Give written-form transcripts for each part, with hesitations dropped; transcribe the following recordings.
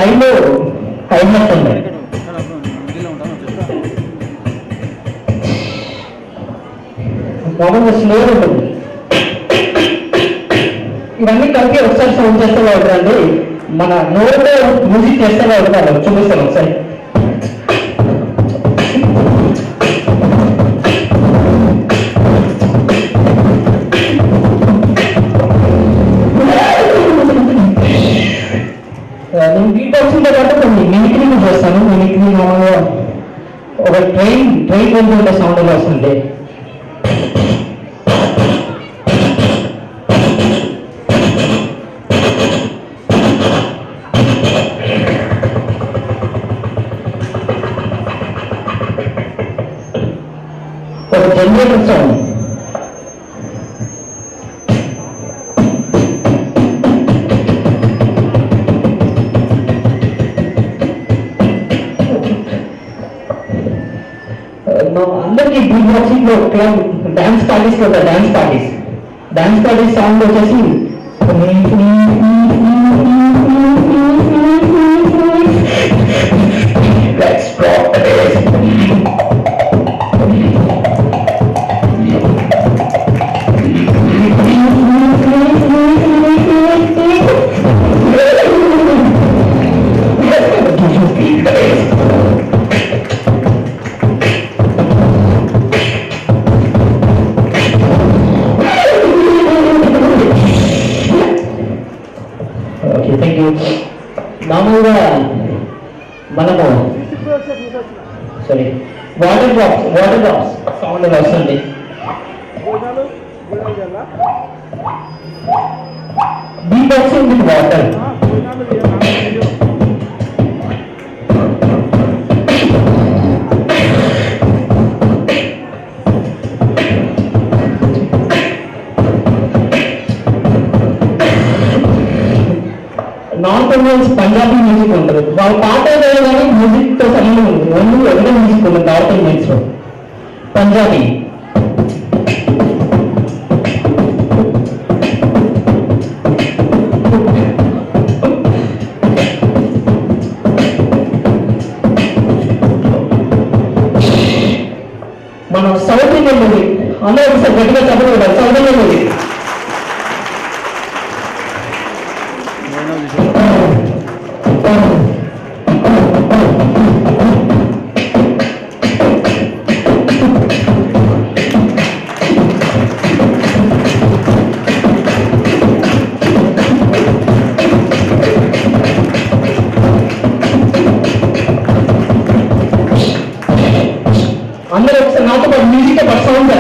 టైంలో అయినట్టుంది. మామూలుగా స్లో ఉంటుంది. ఇవన్నీ కలిపి ఒకసారి సౌండ్ చేస్తే అవుతారండి. మన నోట్లో మ్యూజిక్ చేస్తే అవుతారు. చూపిస్తాను ఒకసారి. నేను బీట్ బాక్సింగ్ తర్వాత కొన్ని మిమిక్రీ చేస్తాను. మిమిక్రీ మామూలుగా ఒక ట్రైన్ వెళ్తుంటే సౌండ్ ఎలా వస్తుంది. ఒక జనరేటర్ సౌండ్. అందరికీ బీట్ బాక్సింగ్ లో క్లబ్ డాన్స్ పార్టీస్ సౌండ్ వచ్చేసి మామూలుగా మనము వాటర్ డ్రాప్స్ సౌండ్ వస్తుంది. Beat boxing with water. North Indians Punjabi music ఉంటుంది. వాళ్ళ పాట వేరే కానీ మ్యూజిక్ తో సంబంధం ఉంది. ఓన్లీ ఒకటే మ్యూజిక్ ఉంటుంది నార్త్ ఇండియన్స్ లో. పంజాబీ మన సౌత్ ఇండియన్ మ్యూజిక్. అందరూ ఒకసారి గట్టిగా చెప్పలేదు. సౌత్ ఇండియన్ మ్యూజిక్ అందరూ ఒకసారి నాతో పాటు మ్యూజిక్ పాటు సౌండ్.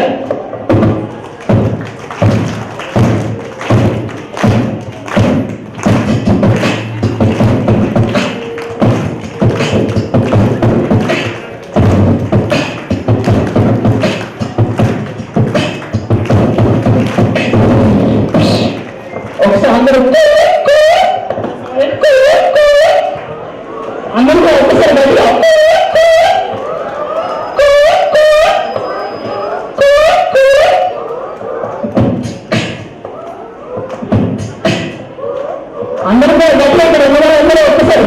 ఒకసారి అందరూ ఒకసారి గట్టిగా అందరూ గట్టిగా అందరూ ఒక్కసారి.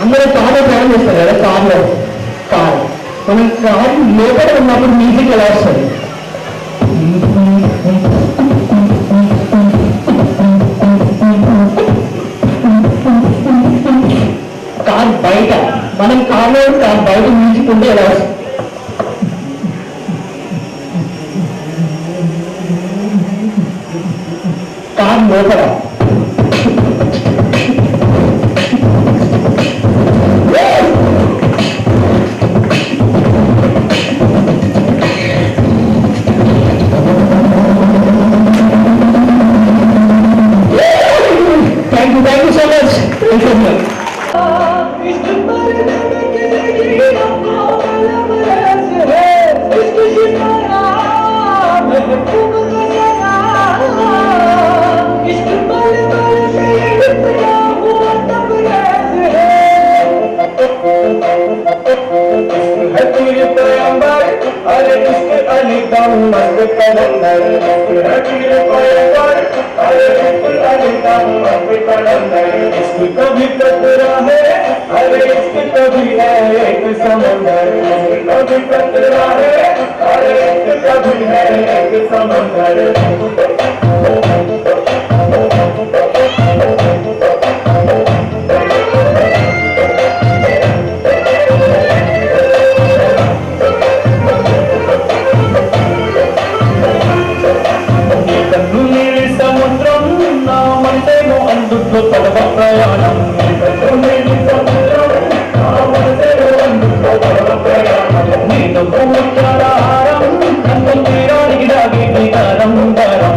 అందరూ కార్లో ప్రయాణం చేస్తారు కదా. కార్ మనం కార్ లోపల ఉన్నప్పుడు మ్యూజిక్ ఎలా వస్తుంది. కార్ బయట మనం కార్ బయట మ్యూజిక్ ఉంటే ఎలా వస్తుంది. కార్ లోపల Thank you so much. अरे इश्क अली दम मस्त कलंदर रखिए पर अरे इश्क अली दम मस्त कलंदर इश्क कभी कतरा है अरे इश्क कभी है एक समंदर इश्क कभी कतरा है अरे इश्क कभी है एक समंदर అందుట్లో పడవ ప్రయాణం నేను ముఖ్యాహారం తీరానికి దాగి దారం దారం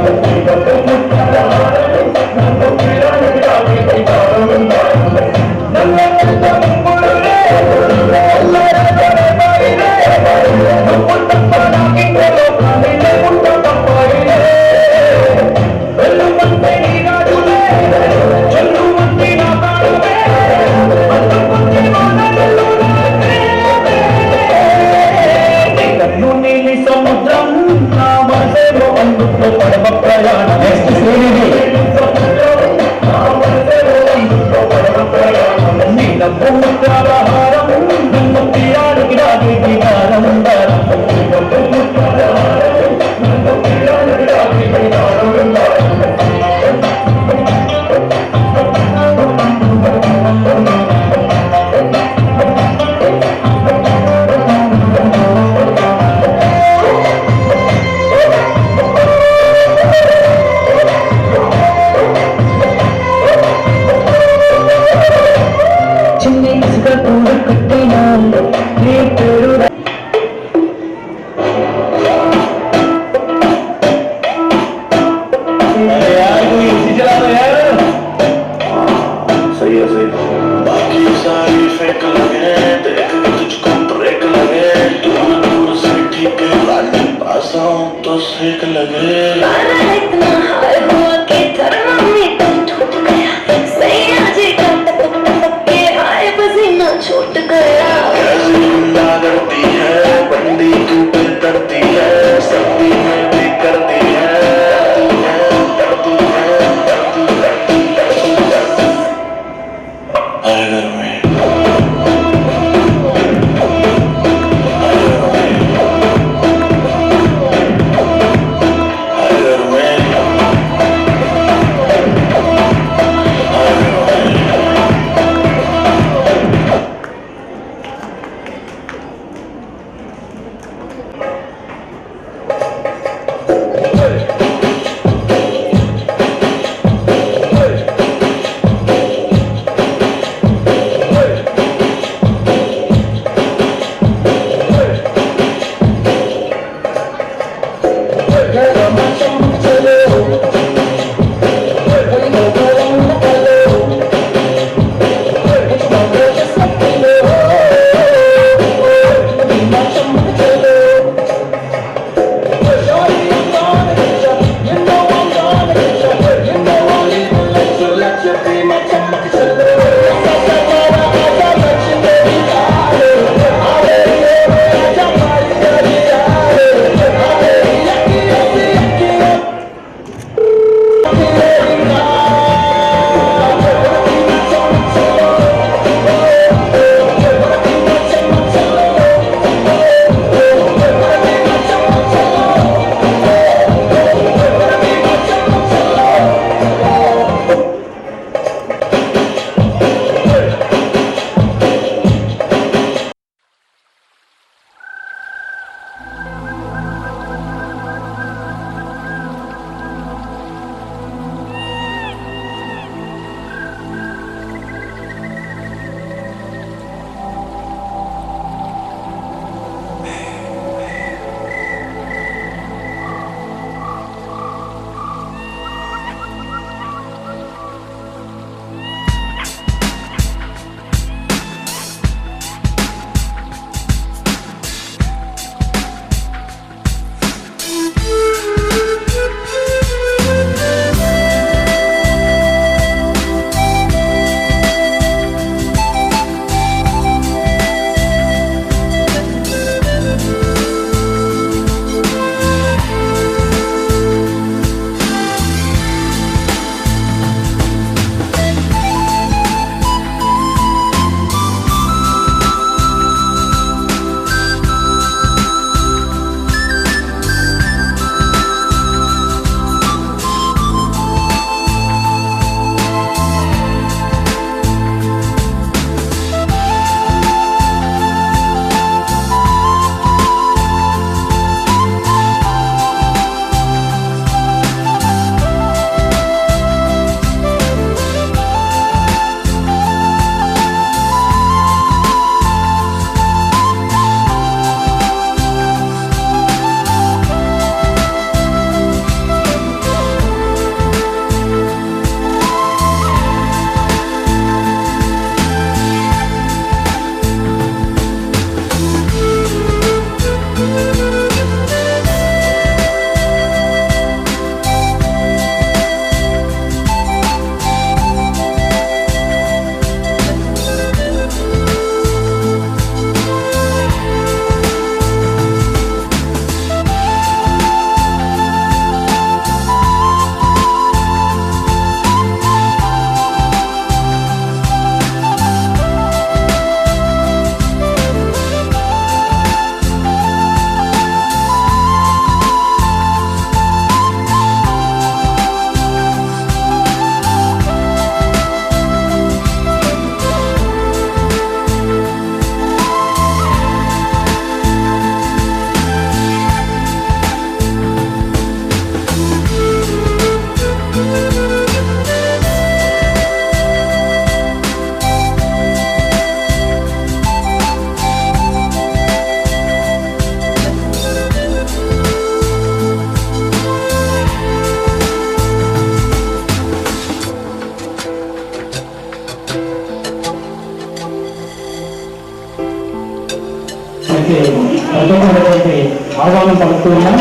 ప్రత్యేకమైనటువంటి ఆహ్వానం పలుకుతూ ఉన్నాం.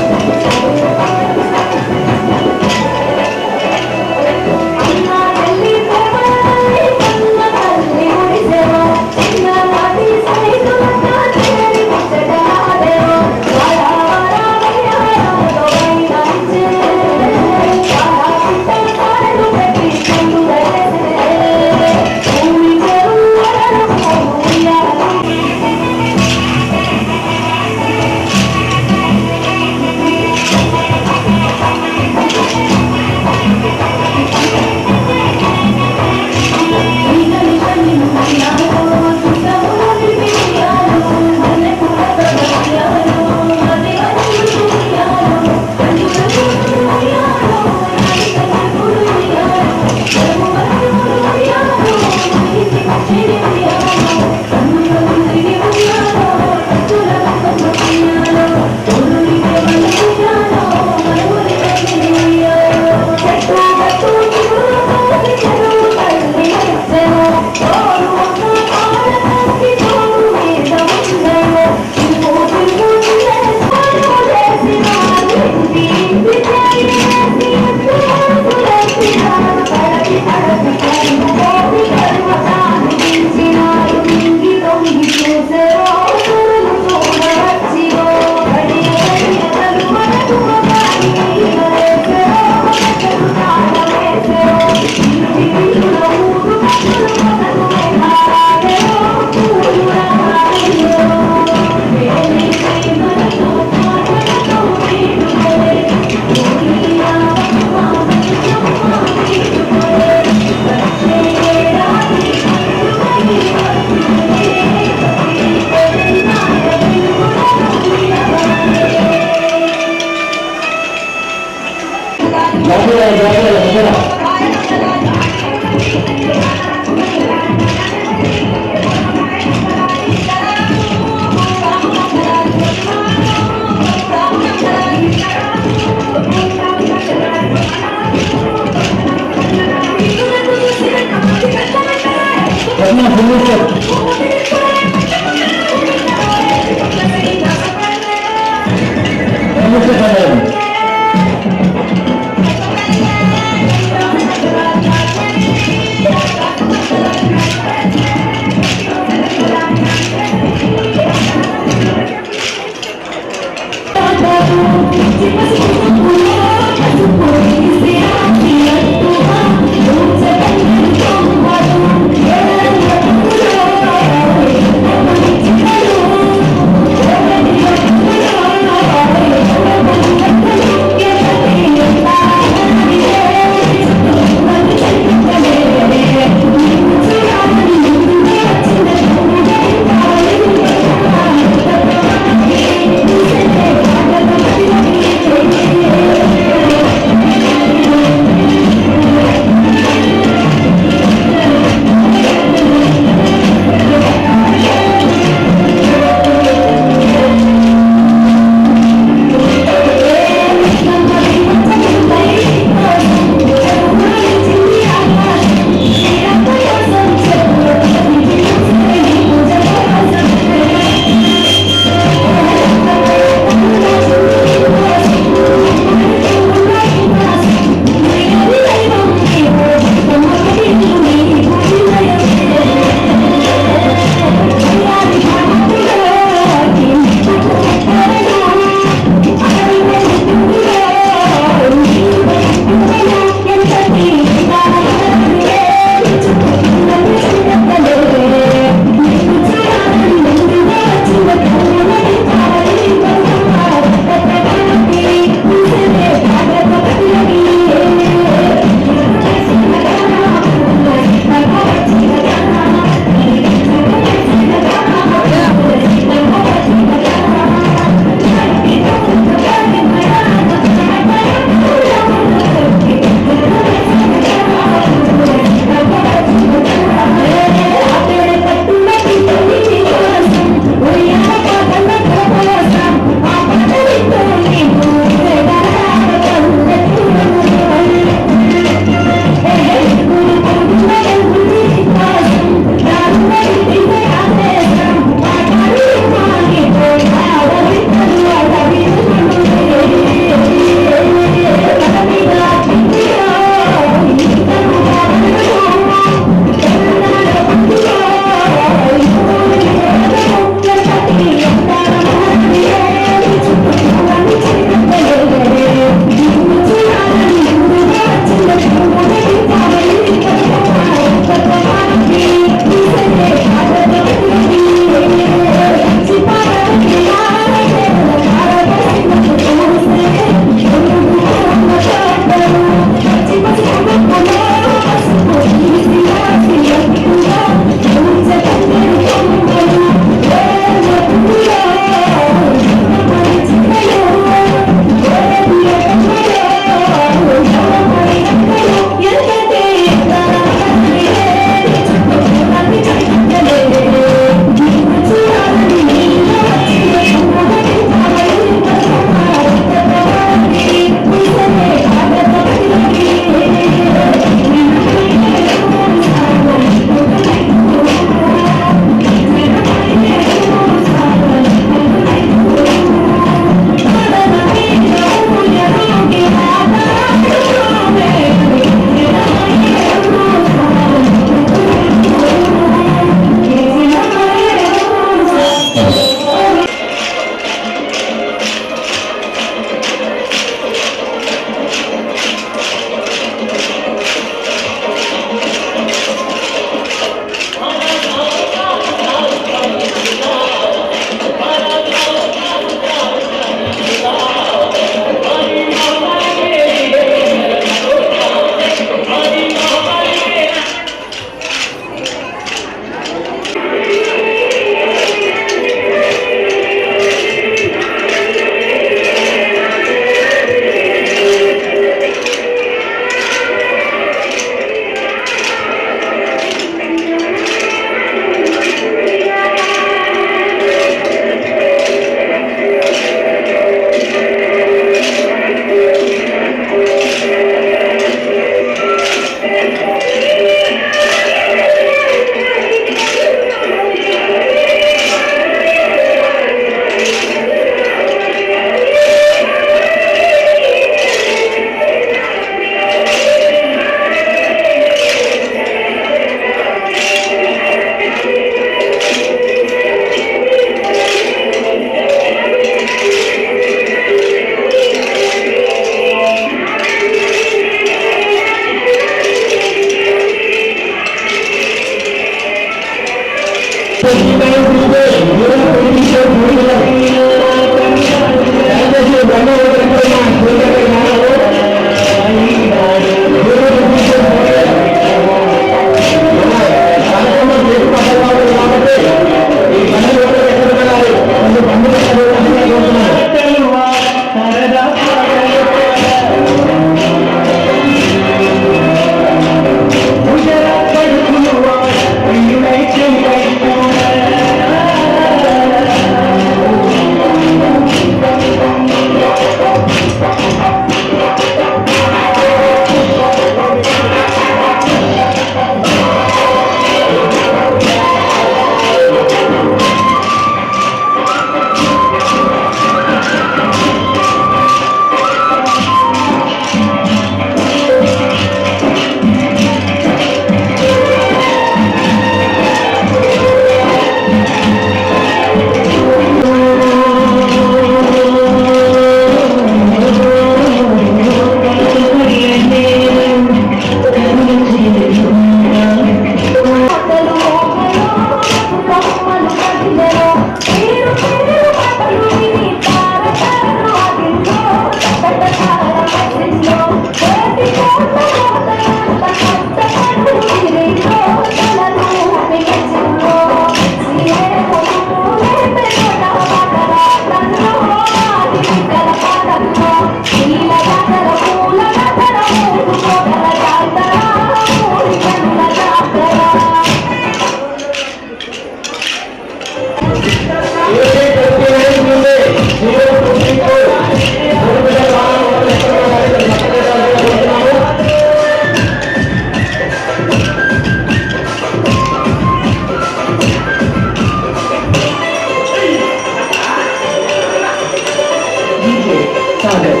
ఓకే సాగర్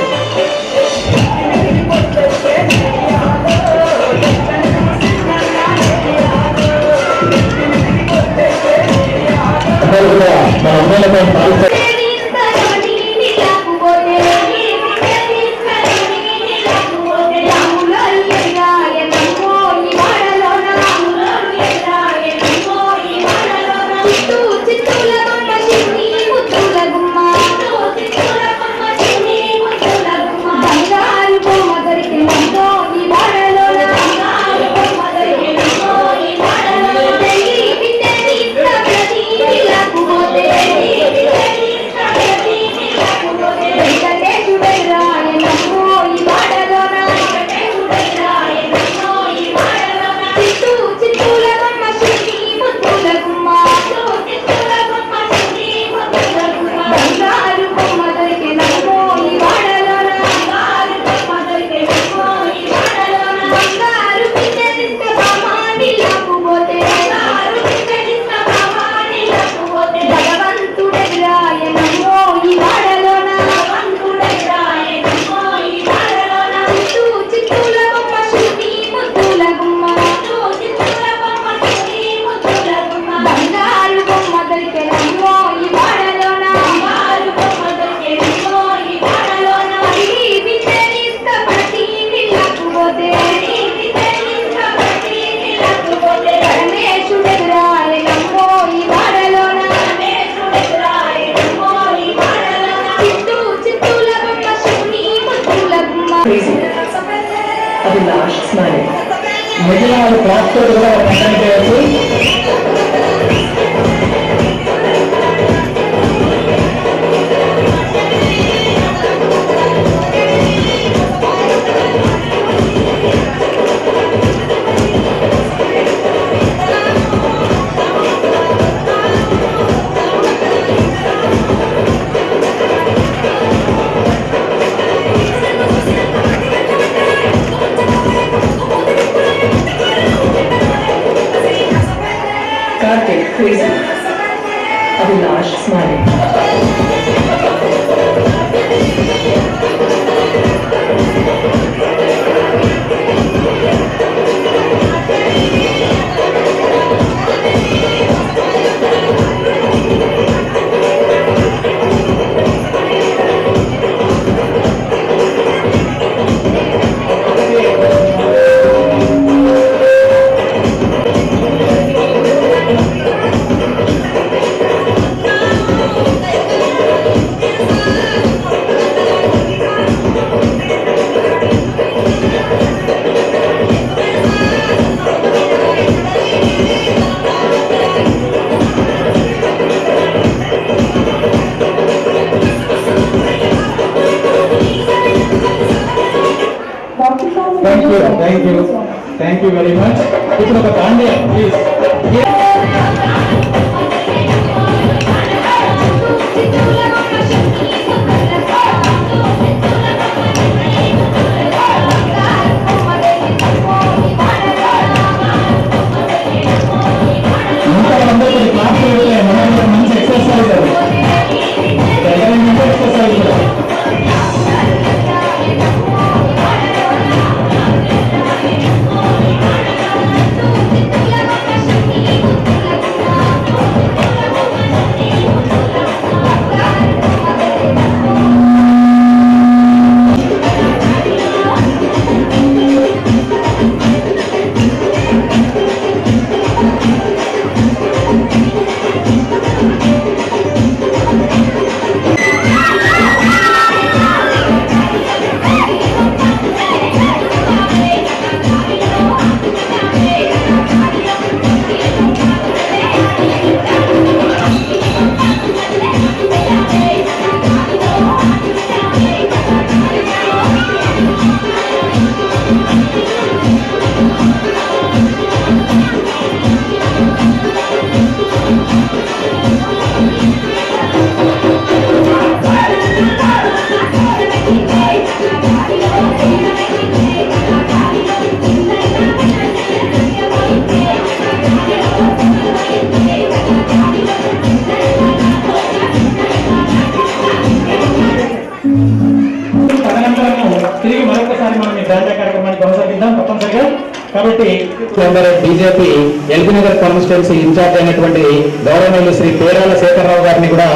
మన అమ్మాయిలపై పాల్గొ Abhilash Smiley. మిగిలిన వాళ్ళు క్లాస్ తోటి కూడా కంటెంట్ చేయొచ్చు Karthik Crazy. Abhilash Smiley. Thank you very much ఇప్పుడు ఒక దాండియా ప్లీజ్ మంచి ఎక్సర్సైజ్ ఎక్సర్సైజ్ కూడా Thank you. కాబట్టి BJP LB Nagar constituency incharge అయినటువంటి గౌరవనీయులు శ్రీ పేరాల శేఖరరావు గారిని కూడా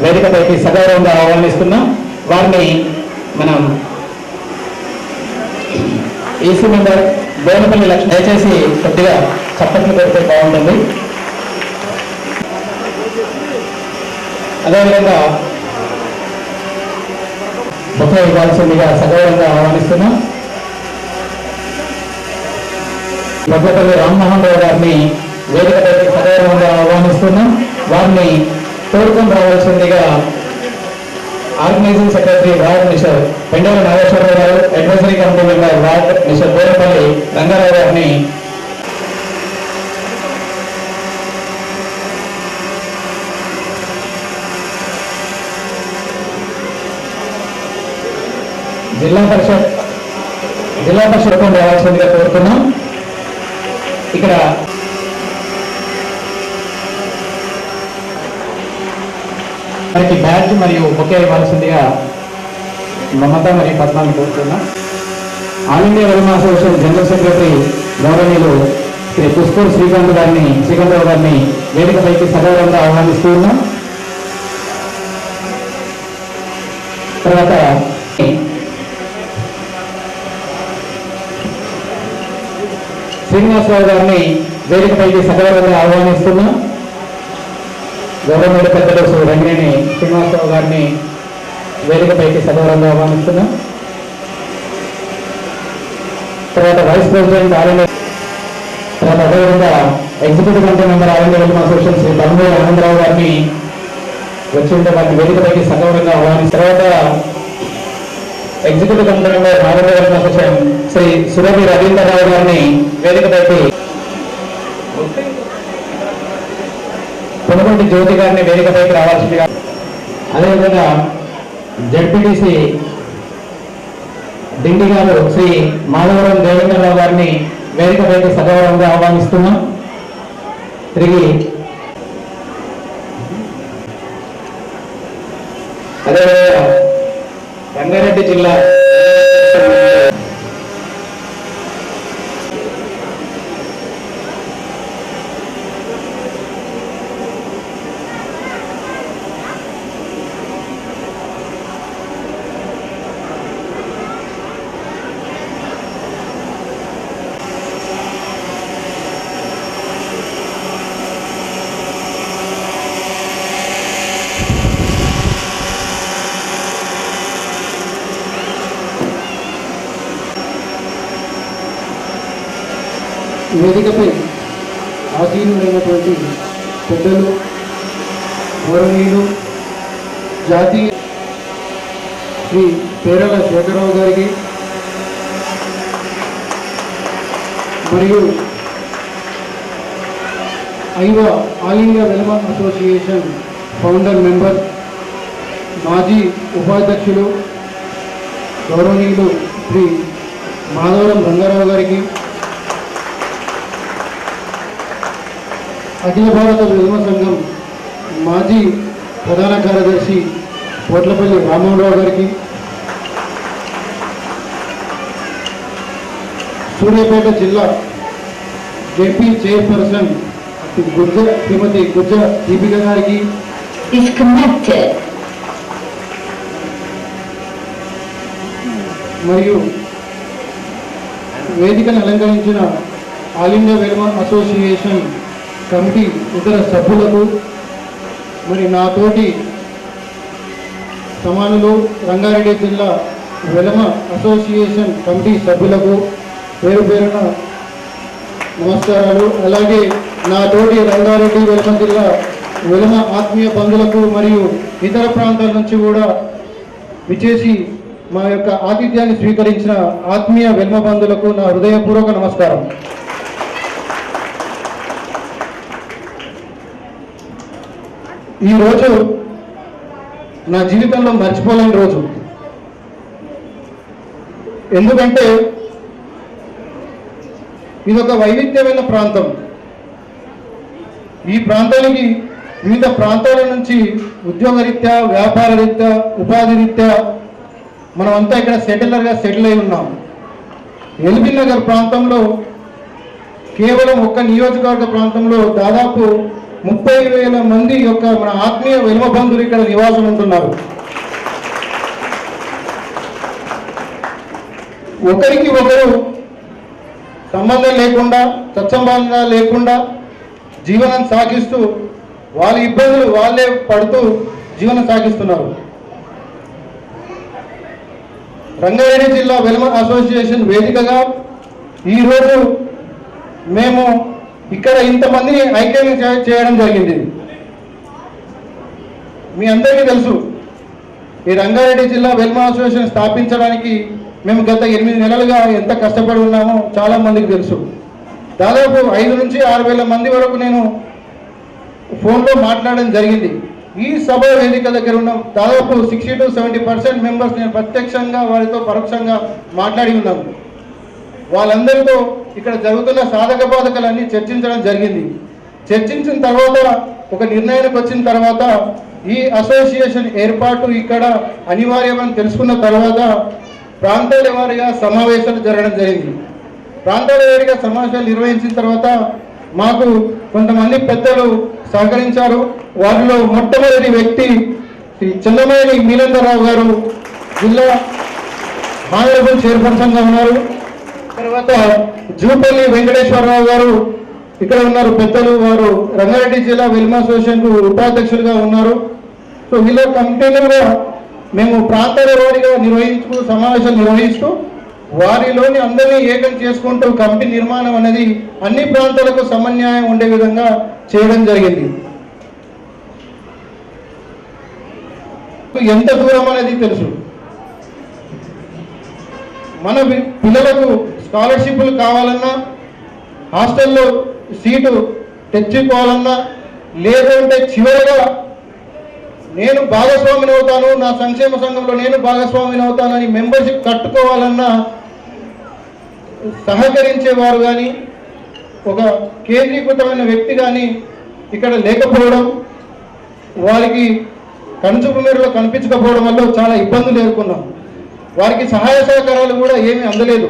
వేదికపైకి సగౌరవంగా ఆహ్వానిస్తున్నాం. వారిని మనం ఈసీ మెంబర్ బోనపల్లి లక్ష్మి దయచేసి కొద్దిగా చప్పట్లు పెడితే బాగుంటుంది. అదేవిధంగా ముఖ్య ఇవ్వాల్సిందిగా సగౌరవంగా ఆహ్వానిస్తున్నాం. భద్రపల్లి రామ్మోహన్ రావు గారిని వేదికపైకి సగౌరవంగా ఆహ్వానిస్తున్నాం. వారిని తోడుకొని రావాల్సిందిగా organising secretary ward mister Pendala Nageswararao గారు, advisory committee member ward mister Borapalli Rangarao గారిని జిల్లా పరిషత్ రావాల్సిందిగా కోరుతున్నాం. ఇక్కడ మనకి బ్యాడ్జ్ మరియు బొకే ఇవ్వాల్సిందిగా మమత మరియు పద్మాన్ని కోరుతున్నాం. All India Velama association general secretary గౌరవనీయులు శ్రీ పుష్కూర్ శ్రీకాంతరావు గారిని వేదికపైకి సగౌరవంగా ఆహ్వానిస్తూ ఉన్నాం. తర్వాత శ్రీనివాసరావు గారిని వేదికపైకి సగౌరవంగా ఆహ్వానిస్తున్నాం. గౌరవనీయులు పెద్దలు శ్రీ రంగినేని శ్రీనివాసరావు గారిని వేదికపైకి సగౌరవంగా ఆహ్వానిస్తున్నాం. తర్వాత వైస్ ప్రెసిడెంట్ తర్వాత అదేవిధంగా executive committee member all India Velama association Shri బంధువు ఆనందరావు గారిని వచ్చి ఉంటే వారిని వేదికపైకి సగౌరవంగా ఆహ్వానిస్తారు. తర్వాత executive committee member all India Velama association Shri Surabhi Ravindrarao గారిని వేదికపైకి, పొనగొంటి జ్యోతి గారిని వేదికపైకి రావాల్సిందిగా, అదేవిధంగా జడ్పీటీసీ డిండి గారు శ్రీ మాధవరం దేవేంద్రరావు గారిని వేదికపైకి సగౌరవంగా ఆహ్వానిస్తున్నాం. తిరిగి అదేవిధంగా రంగారెడ్డి జిల్లా వేదికపై ఆసీనులైనటువంటి పెద్దలు, గౌరవనీయులు జాతీయ శ్రీ పేరాల శేఖరరావు గారికి మరియు Aiwa all India Velama association founder member, మాజీ ఉపాధ్యక్షులు గౌరవనీయులు శ్రీ మాధవరం రంగారావు గారికి, అఖిల భారత వెల్మ సంఘం మాజీ ప్రధాన కార్యదర్శి పోట్లపల్లి రామోహన్రావు గారికి, సూర్యాపేట జిల్లా జెడ్పీ చైర్పర్సన్ శ్రీమతి గుజ్జ దీపిక గారికి, మరియు వేదికను అలంకరించిన all India Velama association committee ఇతర సభ్యులకు, మరి నాతోటి సమానులు రంగారెడ్డి జిల్లా వెల్మ అసోసియేషన్ కమిటీ సభ్యులకు పేరు పేరున నమస్కారాలు. అలాగే నాతోటి రంగారెడ్డి వెల్మ జిల్లా వెల్మ ఆత్మీయ బంధువులకు మరియు ఇతర ప్రాంతాల నుంచి కూడా విచేసి మా యొక్క ఆతిథ్యాన్ని స్వీకరించిన ఆత్మీయ వెల్మ బంధువులకు నా హృదయపూర్వక నమస్కారం. ఈరోజు నా జీవితంలో మర్చిపోలేని రోజు. ఎందుకంటే ఇదొక వైవిధ్యమైన ప్రాంతం. ఈ ప్రాంతానికి వివిధ ప్రాంతాల నుంచి ఉద్యోగరీత్యా, వ్యాపార రీత్యా, ఉపాధి రీత్యా మనమంతా ఇక్కడ సెటిల్ అయి ఉన్నాం. ఎల్బీ నగర్ ప్రాంతంలో కేవలం ఒక్క నియోజకవర్గ ప్రాంతంలో దాదాపు 30,000 మంది యొక్క మన ఆత్మీయ వెలుమ బంధువులు ఇక్కడ నివాసం ఉంటున్నారు. ఒకరికి ఒకరు సంబంధం లేకుండా, సత్సంబంధాలు లేకుండా జీవనం సాగిస్తూ వాళ్ళ ఇబ్బందులు వాళ్ళే పడుతూ జీవనం సాగిస్తున్నారు. రంగారెడ్డి జిల్లా వెలుమ అసోసియేషన్ వేదికగా ఈరోజు మేము ఇక్కడ ఇంతమందిని ఐక్యం చేయడం జరిగింది. మీ అందరికీ తెలుసు, ఈ రంగారెడ్డి జిల్లా వెలుమ అసోసియేషన్ స్థాపించడానికి మేము గత 8 నెలలుగా ఎంత కష్టపడి ఉన్నామో చాలా మందికి తెలుసు. దాదాపు 5 నుంచి 6,000 మంది వరకు నేను ఫోన్లో మాట్లాడడం జరిగింది. ఈ సభ వేదిక దగ్గర ఉన్న దాదాపు 60 to 70% మెంబర్స్ నేను ప్రత్యక్షంగా వారితో పరోక్షంగా మాట్లాడి ఉన్నాను. వాళ్ళందరితో ఇక్కడ జరుగుతున్న సాధక బాధకాలన్నీ చర్చించడం జరిగింది. చర్చించిన తర్వాత ఒక నిర్ణయానికి వచ్చిన తర్వాత ఈ అసోసియేషన్ ఏర్పాటు ఇక్కడ అనివార్యమని తెలుసుకున్న తర్వాత ప్రాంతాల వారీగా సమావేశాలు జరగడం జరిగింది. ప్రాంతాల వారీగా సమావేశాలు నిర్వహించిన తర్వాత మాకు కొంతమంది పెద్దలు సహకరించారు. వారిలో మొట్టమొదటి వ్యక్తి శ్రీ చంద్రమేని మీనందరరావు గారు జిల్లా హానరబుల్ చైర్పర్సన్గా ఉన్నారు. తర్వాత జూపల్లి వెంకటేశ్వరరావు గారు ఇక్కడ ఉన్నారు పెద్దలు, వారు రంగారెడ్డి జిల్లా వెలుమ అసోసియేషన్కు ఉపాధ్యక్షులుగా ఉన్నారు. సో వీళ్ళ కంటిన్యూగా మేము ప్రాంతాల వారీగా సమావేశాలు నిర్వహిస్తూ వారిలోని అందరినీ ఏకం చేసుకుంటూ కమిటీ నిర్మాణం అనేది అన్ని ప్రాంతాలకు సమన్యాయం ఉండే విధంగా చేయడం జరిగింది. ఎంత దూరం అనేది తెలుసు. మన పిల్లలకు స్కాలర్షిప్లు కావాలన్నా, హాస్టల్లో సీటు తెచ్చుకోవాలన్నా, లేదంటే చివరిగా నేను భాగస్వామిని అవుతాను, నా సంక్షేమ సంఘంలో నేను భాగస్వామిని అవుతానని మెంబర్షిప్ కట్టుకోవాలన్నా సహకరించేవారు కానీ, ఒక కేంద్రీకృతమైన వ్యక్తి కానీ ఇక్కడ లేకపోవడం, వారికి కనుచూపు మేరలో కనిపించకపోవడం వల్ల చాలా ఇబ్బందులు ఎదుర్కొన్నాం. వారికి సహాయ సహకారాలు కూడా ఏమీ అందలేదు.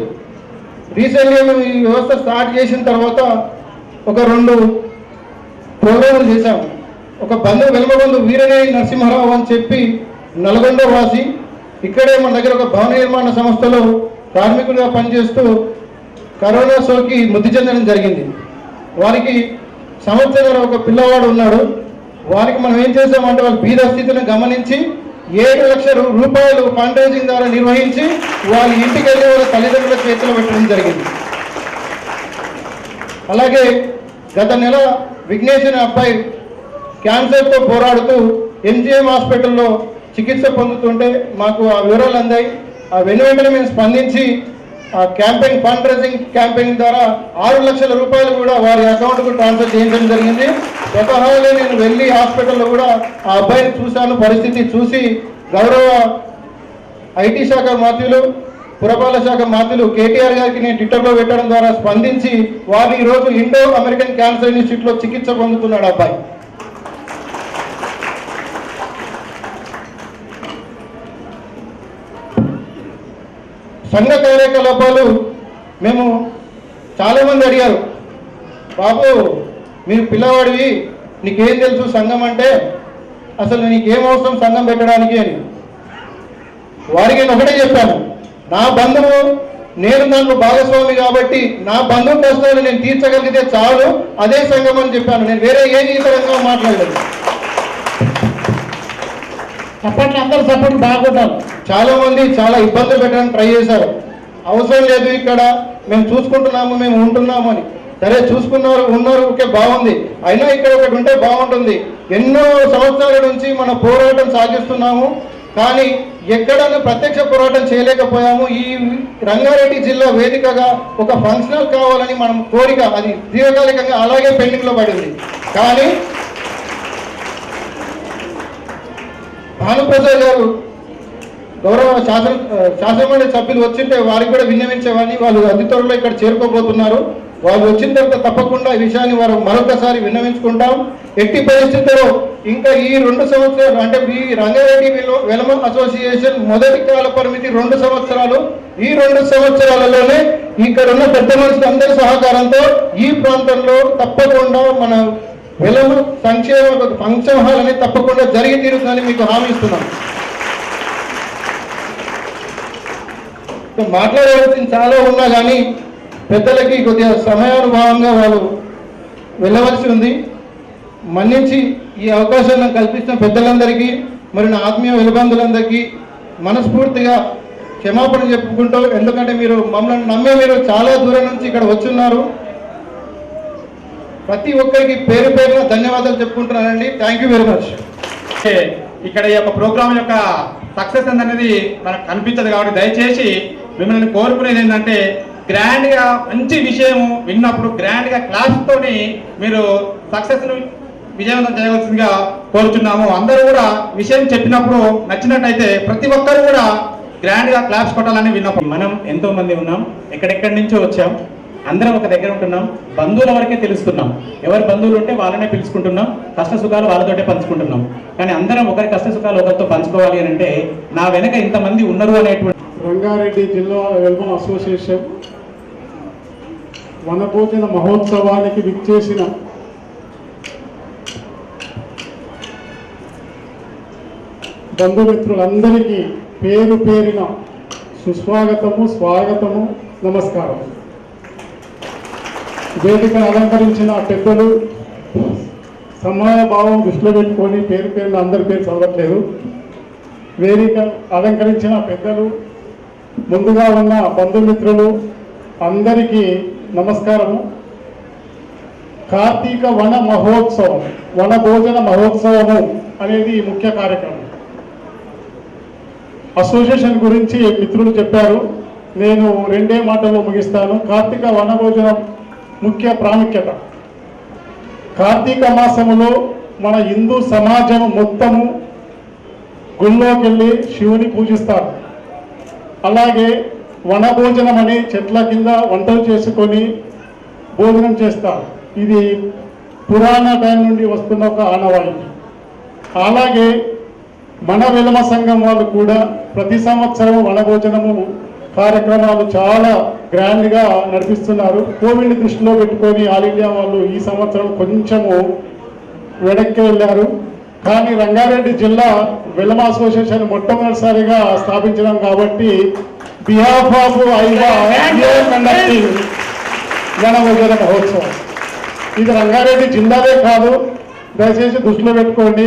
రీసెంట్గా మేము ఈ వ్యవస్థ స్టార్ట్ చేసిన తర్వాత ఒక 2 ప్రోగ్రాములు చేశాము. ఒక వెలుమ బంధు వీరనేని నరసింహారావు అని చెప్పి నల్గొండ వాసి, ఇక్కడే మన దగ్గర ఒక భవన నిర్మాణ సంస్థలో కార్మికుడిగా పనిచేస్తూ కరోనా సోకి మృతి చెందడం జరిగింది. వారికి సంవత్సరం ఒక పిల్లవాడు ఉన్నాడు. వారికి మనం ఏం చేసామంటే వాళ్ళ బీద స్థితిని గమనించి 7 లక్షల రూపాయలు ఫండ్ రైజింగ్ ద్వారా నిర్వహించి వాళ్ళ ఇంటికి వెళ్ళి వాళ్ళ తల్లిదండ్రుల చేతిలో పెట్టడం జరిగింది. అలాగే గత నెల విఘ్నేష్ అనే అబ్బాయి క్యాన్సర్తో పోరాడుతూ ఎంజిఎం హాస్పిటల్లో చికిత్స పొందుతుంటే మాకు ఆ వివరాలు అందాయి. ఆ వెంటనే మేము స్పందించి ఆ క్యాంపెయిన్ ఫండ్ రైజింగ్ క్యాంపెయిన్ ద్వారా 6 లక్షల రూపాయలు కూడా వారి అకౌంట్కు ట్రాన్స్ఫర్ చేయించడం జరిగింది. స్వతహాగా నేను వెళ్ళి హాస్పిటల్లో కూడా ఆ అబ్బాయిని చూశాను. పరిస్థితి చూసి గౌరవ ఐటీ శాఖ మంత్రులు, పురపాలక శాఖ మంత్రులు కేటీఆర్ గారికి నేను ట్విట్టర్లో పెట్టడం ద్వారా స్పందించి వారు ఈరోజు ఇండో అమెరికన్ క్యాన్సర్ ఇన్స్టిట్యూట్లో చికిత్స పొందుతున్నాడు అబ్బాయి. సంఘ కార్యకలాపాలు మేము చాలామంది అడిగారు, బాబు మీరు పిల్లవాడివి, నీకేం తెలుసు సంఘం అంటే, అసలు నీకేం అవసరం సంఘం పెట్టడానికి అని. వారికి నేను ఒకటే చెప్పాను, నా బంధువు నేను దాంట్లో భాగస్వామి కాబట్టి నా బంధువు కష్టాలు నేను తీర్చగలిగితే చాలు, అదే సంఘం అని చెప్పాను. నేను వేరే ఏది ఇతరంగా మాట్లాడలేదు. అప్పట్లో అందరూ సపోర్ట్ బాగుంటారు. చాలా మంది చాలా ఇబ్బందులు పెట్టడానికి ట్రై చేశారు. అవసరం లేదు, ఇక్కడ మేము చూసుకుంటున్నాము, మేము ఉంటున్నాము అని. సరే ఉన్నారు, ఓకే బాగుంది, అయినా ఇక్కడ ఒకటి ఉంటే బాగుంటుంది. ఎన్నో సంవత్సరాల నుంచి మన పోరాటం సాగిస్తున్నాము, కానీ ఎక్కడన్నా ప్రత్యక్ష పోరాటం చేయలేకపోయాము. ఈ రంగారెడ్డి జిల్లా వేదికగా ఒక ఫంక్షనల్ కావాలని మనం కోరిక, అది దీర్ఘకాలికంగా అలాగే పెండింగ్లో పడింది. కానీ భానుప్రసాద్ గారు గౌరవ శాసనమండలి సభ్యులు వచ్చింటే వారికి కూడా విన్నవించేవాడిని. వాళ్ళు అతి త్వరలో ఇక్కడ చేరుకోబోతున్నారు. వాళ్ళు వచ్చిన తర్వాత తప్పకుండా ఈ విషయాన్ని వారు మరొకసారి విన్నవించుకుంటాం. ఎట్టి పరిస్థితుల్లో ఇంకా ఈ 2 సంవత్సరాలు అంటే ఈ రంగారెడ్డి వెలమ అసోసియేషన్ మొదటి కాల పరిమితి 2 సంవత్సరాలు. ఈ 2 సంవత్సరాలలోనే ఇక్కడ ఉన్న పెద్ద మనుషులు అందరి సహకారంతో ఈ ప్రాంతంలో తప్పకుండా మన వెలమ సంక్షేమ ఫంక్షన్ హాల్ అనేది తప్పకుండా జరిగి తీరుతుందని మీకు హామీ ఇస్తున్నాం. మాట్లాడవలసింది చాలా ఉన్నా కానీ పెద్దలకి కొద్దిగా సమయానుభవంగా వాళ్ళు వెళ్ళవలసి ఉంది. మన్నించి ఈ అవకాశాన్ని నాకు కల్పించిన పెద్దలందరికీ మరి నా ఆత్మీయ వెలుబంధులందరికీ మనస్ఫూర్తిగా క్షమాపణ చెప్పుకుంటూ, ఎందుకంటే మీరు మమ్మల్ని నమ్మే మీరు చాలా దూరం నుంచి ఇక్కడ వచ్చున్నారు. ప్రతి ఒక్కరికి పేరు పేరున ధన్యవాదాలు చెప్పుకుంటున్నానండి. Thank you very much. ఇక్కడ ఈ యొక్క ప్రోగ్రామ్ యొక్క సక్సెస్ అనేది మనకు కనిపించదు కాబట్టి దయచేసి మిమ్మల్ని కోరుకునేది ఏంటంటే గ్రాండ్గా మంచి విషయం విన్నప్పుడు గ్రాండ్గా క్లాస్తోని మీరు సక్సెస్ను విజయవంతం చేయవలసిందిగా కోరుచున్నాము. అందరూ కూడా విషయం చెప్పినప్పుడు నచ్చినట్టయితే ప్రతి ఒక్కరు కూడా గ్రాండ్గా క్లాప్స్ కొట్టాలని విన్నప్పుడు మనం ఎంతో మంది ఉన్నాం, ఎక్కడెక్కడి నుంచో వచ్చాం, అందరం ఒక దగ్గర ఉంటున్నాం, బంధువుల వరకే తెలుస్తున్నాం. ఎవరి బంధువులు ఉంటే వాళ్ళనే పిలుచుకుంటున్నాం, కష్ట సుఖాలు వాళ్ళతోటే పంచుకుంటున్నాం. కానీ అందరం ఒకరి కష్ట సుఖాలు ఒకరితో పంచుకోవాలి అని అంటే నా వెనక ఇంతమంది ఉన్నారు అనేటువంటి రంగారెడ్డి జిల్లా వెల్మ అసోసియేషన్ వనభోజన మహోత్సవానికి విచ్చేసిన బంధుమిత్రులందరికీ పేరు పేరిన సుస్వాగతము, స్వాగతము, నమస్కారం. వేదికను అలంకరించిన పెద్దలు సమయభావం దృష్టిలో పెట్టుకొని పేరు పేరున అందరి పేరు చదవట్లేదు. వేదిక అలంకరించిన పెద్దలు, ముందుగా ఉన్న బంధుమిత్రులు అందరికీ నమస్కారము. కార్తీక వన మహోత్సవం, వన భోజన మహోత్సవము అనేది ముఖ్య కార్యక్రమం. అసోసియేషన్ గురించి మిత్రులు చెప్పారు, నేను 2 మాటల్లో ముగిస్తాను. కార్తీక వన భోజనం ముఖ్య ప్రాముఖ్యత. కార్తీక మాసములో మన హిందూ సమాజం మొత్తము గుళ్ళోకి వెళ్ళి శివుని పూజిస్తారు. అలాగే వనభోజనం అని చెట్ల కింద వంటలు చేసుకొని భోజనం చేస్తారు. ఇది పురాణ టైం నుండి వస్తున్న ఒక ఆనవాయితీ. అలాగే మన వెలమ సంఘం వాళ్ళు కూడా ప్రతి సంవత్సరం వనభోజనము కార్యక్రమాలు చాలా గ్రాండ్గా నడిపిస్తున్నారు. కోవిడ్ దృష్టిలో పెట్టుకొని ఆల్ ఇండియా వాళ్ళు ఈ సంవత్సరం కొంచెము వెనక్కి వెళ్ళారు. కానీ రంగారెడ్డి జిల్లా వెలమ అసోసియేషన్ మొట్టమొదటిసారిగా స్థాపించడం కాబట్టి బిహాఫ్ ఆఫ్ ఐవా కండక్టింగ్ వనభోజన మహోత్సవం. ఇది రంగారెడ్డి జిల్లాదే కాదు, దయచేసి దృష్టిలో పెట్టుకోండి.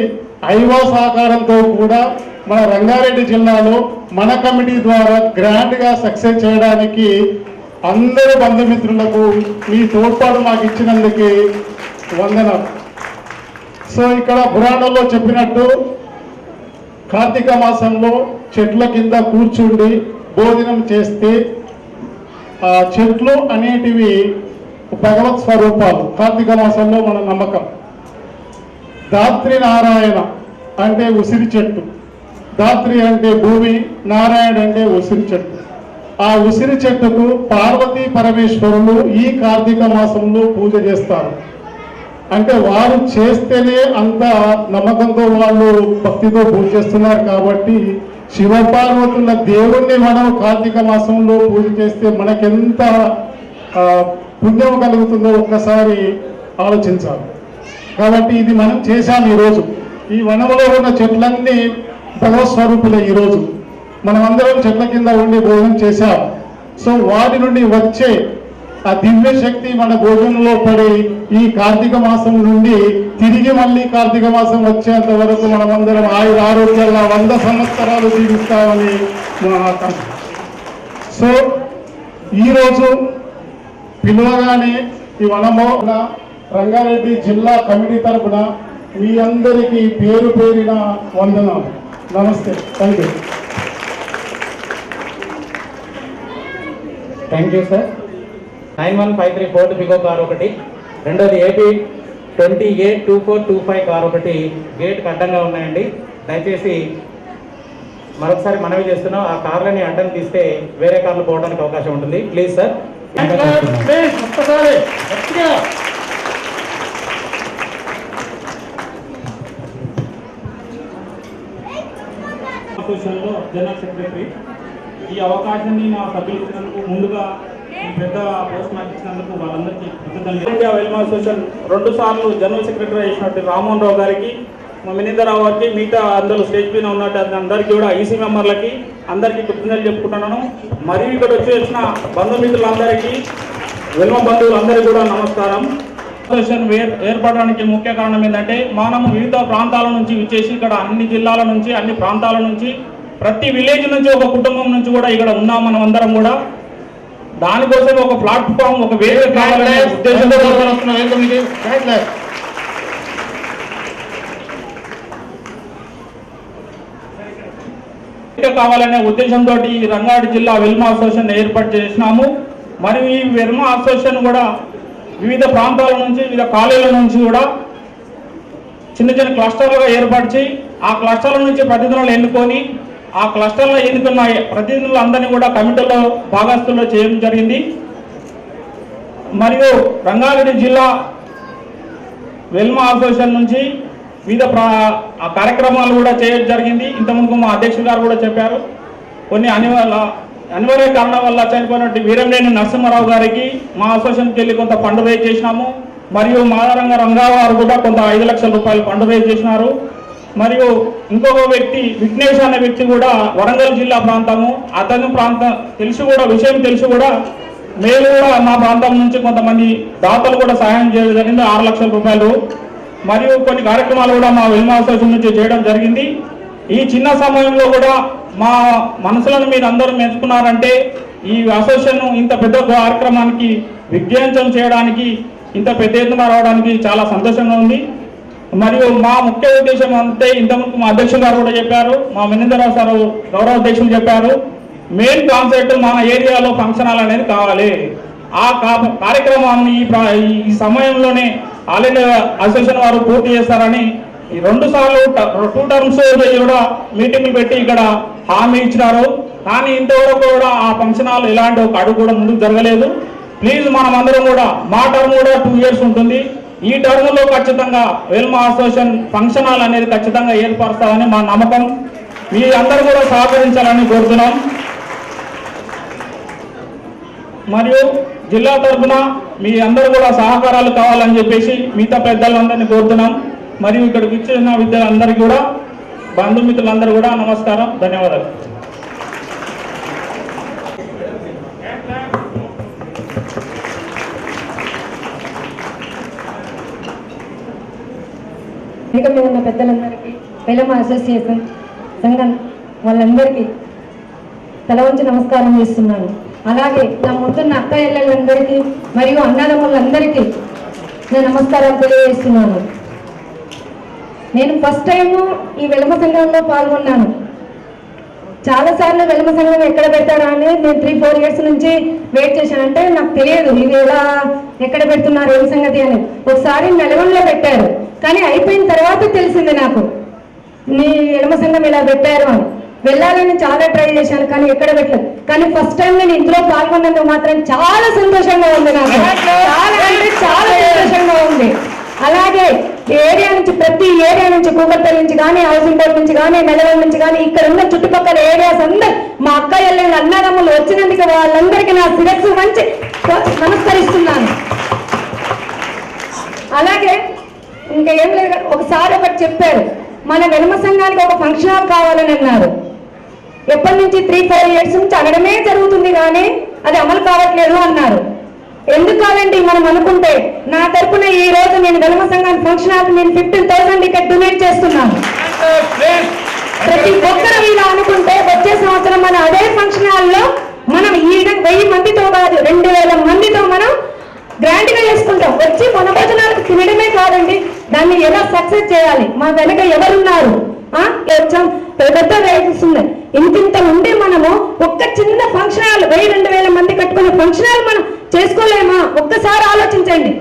ఐవా సహకారంతో కూడా మన రంగారెడ్డి జిల్లాలో మన కమిటీ ద్వారా గ్రాండ్గా సక్సెస్ చేయడానికి అందరు బంధుమిత్రులకు మీ తోడ్పాటు మాకు ఇచ్చినందుకు వందనాలు. సో ఇక్కడ పురాణంలో చెప్పినట్టు కార్తీక మాసంలో చెట్ల కింద కూర్చుండి భోజనం చేస్తే ఆ చెట్లు అనేటివి భగవత్ స్వరూపాలు. కార్తీక మాసంలో మన నమ్మకం. ధాత్రి నారాయణ అంటే ఉసిరి చెట్టు. ధాత్రి అంటే భూమి, నారాయణ అంటే ఉసిరి చెట్టు. ఆ ఉసిరి చెట్టుకు పార్వతీ పరమేశ్వరులు ఈ కార్తీక మాసంలో పూజ చేస్తారు. అంటే వారు చేస్తేనే అంత నమ్మకంతో వాళ్ళు భక్తితో పూజ చేస్తున్నారు కాబట్టి శివపార్వతుల దేవుణ్ణి మనం కార్తీక మాసంలో పూజ చేస్తే మనకెంత పుణ్యం కలుగుతుందో ఒక్కసారి ఆలోచించాలి. కాబట్టి ఇది మనం చేశాం. ఈరోజు ఈ వనంలో ఉన్న చెట్లన్నీ భగవత్ స్వరూపులే. ఈరోజు మనమందరం చెట్ల కింద ఉండి భోజనం చేశాం. సో వాటి నుండి వచ్చే ఆ దివ్య శక్తి మన భోజనంలో పడి ఈ కార్తీక మాసం నుండి తిరిగి మళ్ళీ కార్తీక మాసం వచ్చేంత వరకు మనమందరం ఆరోగ్యాల 100 సంవత్సరాలు జీవిస్తామని మన ఆకాంక్ష. సో ఈరోజు పిలువగానే ఈ వనమో రంగారెడ్డి జిల్లా కమిటీ తరఫున మీ అందరికీ పేరు పేరిన వందనాలు. నమస్తే. Thank you. Thank you sir. 9153 fourth pico car ఒకటి, రెండోది AP 20A2425 కార్ ఒకటి గేట్కి అడ్డంగా ఉన్నాయండి. దయచేసి మరొకసారి మనవి చేస్తున్నాం, ఆ కార్లని అడ్డం తీస్తే వేరే కార్లు పోవడానికి అవకాశం ఉంటుంది. Please sir. అసోసియేషన్లో జనరల్ సెక్రటరీ. ఈ అవకాశాన్ని మా సభ్యులు ఇచ్చినందుకు, ముందుగా ఈ పెద్ద పోస్ట్ నాకు ఇచ్చినందుకు వాళ్ళందరికీ కృతజ్ఞతలు. ఇండియా వెల్మ అసోసియేషన్ 2 సార్లు జనరల్ సెక్రటరీ చేసినట్టు రామ్మోహన్ రావు గారికి, మా మినిందరావు గారికి, మిగతా అందరూ స్టేజ్ పైన ఉన్నట్టు అందరికీ కూడా, ఈసీ మెంబర్లకి అందరికీ కృతజ్ఞతలు చెప్పుకుంటున్నాను. మరియు ఇక్కడ వచ్చేసిన బంధుమిత్రులందరికీ, వెల్మ బంధువులందరికీ కూడా నమస్కారం. అసోసియేషన్ ఏర్పడడానికి ముఖ్య కారణం ఏంటంటే, మనం వివిధ ప్రాంతాల నుంచి విచ్చేసి ఇక్కడ అన్ని జిల్లాల నుంచి, అన్ని ప్రాంతాల నుంచి, ప్రతి విలేజ్ నుంచి, ఒక కుటుంబం నుంచి కూడా ఇక్కడ ఉన్నాం మనం అందరం కూడా. దానికోసం ఒక ప్లాట్ఫామ్, ఒక వేదిక కావాలనే ఉద్దేశంతో రంగారెడ్డి జిల్లా వెల్మ అసోసియేషన్ ఏర్పాటు చేసినాము. మరియు ఈ వెల్మ అసోసియేషన్ కూడా వివిధ ప్రాంతాల నుంచి, వివిధ కాలేజీల నుంచి కూడా చిన్న చిన్న క్లస్టర్లుగా ఏర్పరిచి, ఆ క్లస్టర్ల నుంచి ప్రతినిధులను ఎన్నుకొని, ఆ క్లస్టర్లో ఎన్నుకున్న ప్రతినిధులందరినీ కూడా కమిటీలో భాగస్తుల్లో చేయడం జరిగింది. మరియు రంగారెడ్డి జిల్లా వెల్మ అసోసియేషన్ నుంచి వివిధ కార్యక్రమాలు కూడా చేయడం జరిగింది. ఇంతకుముందు మా అధ్యక్షులు గారు కూడా చెప్పారు. కొన్ని అనివార్య కారణం వల్ల చనిపోయినట్టు వీరంనేని నరసింహారావు గారికి మా అసోసియేషన్కి వెళ్ళి కొంత ఫండ్ రేజ్ చేసినాము. మరియు మాదారంగ రంగారావు గారు కూడా కొంత 5 లక్షల రూపాయలు ఫండ్ రేజ్ చేసినారు. మరియు ఇంకొక వ్యక్తి విఘ్నేష్ అనే వ్యక్తి కూడా వరంగల్ జిల్లా ప్రాంతము, అతని ప్రాంతం తెలిసి కూడా, విషయం తెలిసి కూడా మేము కూడా మా ప్రాంతం నుంచి కొంతమంది దాతలు కూడా సహాయం చేయడం జరిగింది, 6 లక్షల రూపాయలు. మరియు కొన్ని కార్యక్రమాలు కూడా మా వెల్మ అసోసియేషన్ నుంచి చేయడం జరిగింది. ఈ చిన్న సమయంలో కూడా మా మనసులను మీరు అందరూ మెచ్చుకున్నారంటే, ఈ అసోసియేషన్ ఇంత పెద్ద కార్యక్రమానికి విజయవంతం చేయడానికి, ఇంత పెద్ద ఎత్తున రావడానికి చాలా సంతోషంగా ఉంది. మరియు మా ముఖ్య ఉద్దేశం అంతే, ఇంతకుముందు మా అధ్యక్షులు గారు కూడా చెప్పారు, మా మినిందరావు సార్ గౌరవ అధ్యక్షులు చెప్పారు, మెయిన్ కాన్సెప్ట్ మన ఏరియాలో ఫంక్షన్ హాల్ అనేది కావాలి. ఆ కార్యక్రమాన్ని ఈ సమయంలోనే ఆల్ ఇండియా అసోసియేషన్ వారు పూర్తి చేస్తారని ఈ 2 సార్లు 2 టర్మ్స్ కూడా మీటింగ్లు పెట్టి ఇక్కడ హామీ ఇచ్చినారు. కానీ ఇంతవరకు కూడా ఆ ఫంక్షన్ హాల్ ఎలాంటి ఒక అడుగు కూడా ముందుకు జరగలేదు. ప్లీజ్ మనం అందరం కూడా, మా టర్మ్ కూడా 2 ఇయర్స్ ఉంటుంది, ఈ టర్మ్లో ఖచ్చితంగా వెల్మ అసోసియేషన్ ఫంక్షన్ హాల్ అనేది ఖచ్చితంగా ఏర్పరుస్తామని మా నమ్మకం. మీ అందరూ కూడా సహకరించాలని కోరుతున్నాం. మరియు జిల్లా తరఫున మీ అందరూ కూడా సహకారాలు కావాలని చెప్పేసి మిగతా పెద్దలందరినీ కోరుతున్నాం. మరియు ఇక్కడికి ఇచ్చిన విద్యార్థులందరికీ కూడా, బంధుమిత్రులందరూ కూడా నమస్కారం, ధన్యవాదాలు. వేదిక మీద ఉన్న పెద్దలందరికీ, వెల్మ అసోసియేషన్ సంఘం వాళ్ళందరికీ తల వంచి నమస్కారం చేస్తున్నాను. అలాగే నా ముందున్న అక్క చెల్లెళ్ళందరికీ మరియు అన్నదమ్ములందరికీ నేను నమస్కారం తెలియజేస్తున్నాను. నేను ఫస్ట్ టైం ఈ వెల్మ సంఘంలో పాల్గొన్నాను. చాలాసార్లు వెల్మ సంఘం ఎక్కడ పెడతారా అని నేను 3-4 ఇయర్స్ నుంచి వెయిట్ చేశాను. అంటే నాకు తెలియదు ఇది ఎలా, ఎక్కడ పెడుతున్నారు, ఏం సంగతి అని. ఒకసారి నల్గొండలో పెట్టారు, కానీ అయిపోయిన తర్వాత తెలిసింది నాకు నీ వెల్మ సంఘం ఇలా పెట్టారు అని. వెళ్ళాలని చాలా ట్రై చేశాను, కానీ ఎక్కడ పెట్టలేదు. కానీ ఫస్ట్ టైం నేను ఇందులో పాల్గొన్నందుకు మాత్రం చాలా సంతోషంగా ఉంది నాకు, చాలా అంటే చాలా సంతోషంగా ఉంది. అలాగే ఏరియా నుంచి, ప్రతి ఏరియా నుంచి, కూకట్పల్లి నుంచి కానీ, హౌసింగ్ బోర్డు నుంచి కానీ, నల్గొండ నుంచి కానీ, ఇక్కడ ఉన్న చుట్టుపక్కల ఏరియాస్ అందరూ మా అక్క చెల్లెళ్ళు అన్నదమ్ములు వచ్చినందుకు వాళ్ళందరికీ నా శిరస్సు మంచి నమస్కరిస్తున్నాను. అలాగే ఇంకా ఏం లేదు, ఒకసారి ఒకటి చెప్పారు, మన వెల్మ సంఘానికి ఒక ఫంక్షన్ హాల్ కావాలని అన్నారు. ఎప్పటి నుంచి 3-4 ఇయర్స్ నుంచి అనడమే జరుగుతుంది, కానీ అది అమలు కావట్లేదు అన్నారు. ఎందుకు కాదండి మనం అనుకుంటే, నా తరపున ఈ రోజు నేను వెల్మ సంఘానికి ఫంక్షన్ హాల్ నేను 15,000 ఇక్కడ డొనేట్ చేస్తున్నాను. ప్రతి ఒక్కరు ఇలా అనుకుంటే వచ్చే సంవత్సరం మనం అదే ఫంక్షన్ హాల్లో మనం ఈ 1000 మందితో కాదు 2000 మందితో మనం గ్రాండ్ గా చేసుకుంటాం. వచ్చి మన భోజనాలకు తినడమే కాదండి, దాన్ని ఎలా సక్సెస్ చేయాలి, మా వెనక ఎవరున్నారు, వచ్చాం పెద్ద రైట్స్ ఉన్నాయి. ఇంత ఉండి మనము ఒక్క చిన్న ఫంక్షన్ హాల్ 1000-2000 మంది కట్టుకునే ఫంక్షన్ హాల్ మనం చేసుకోలేమా? ఒక్కసారి ఆలోచించండి.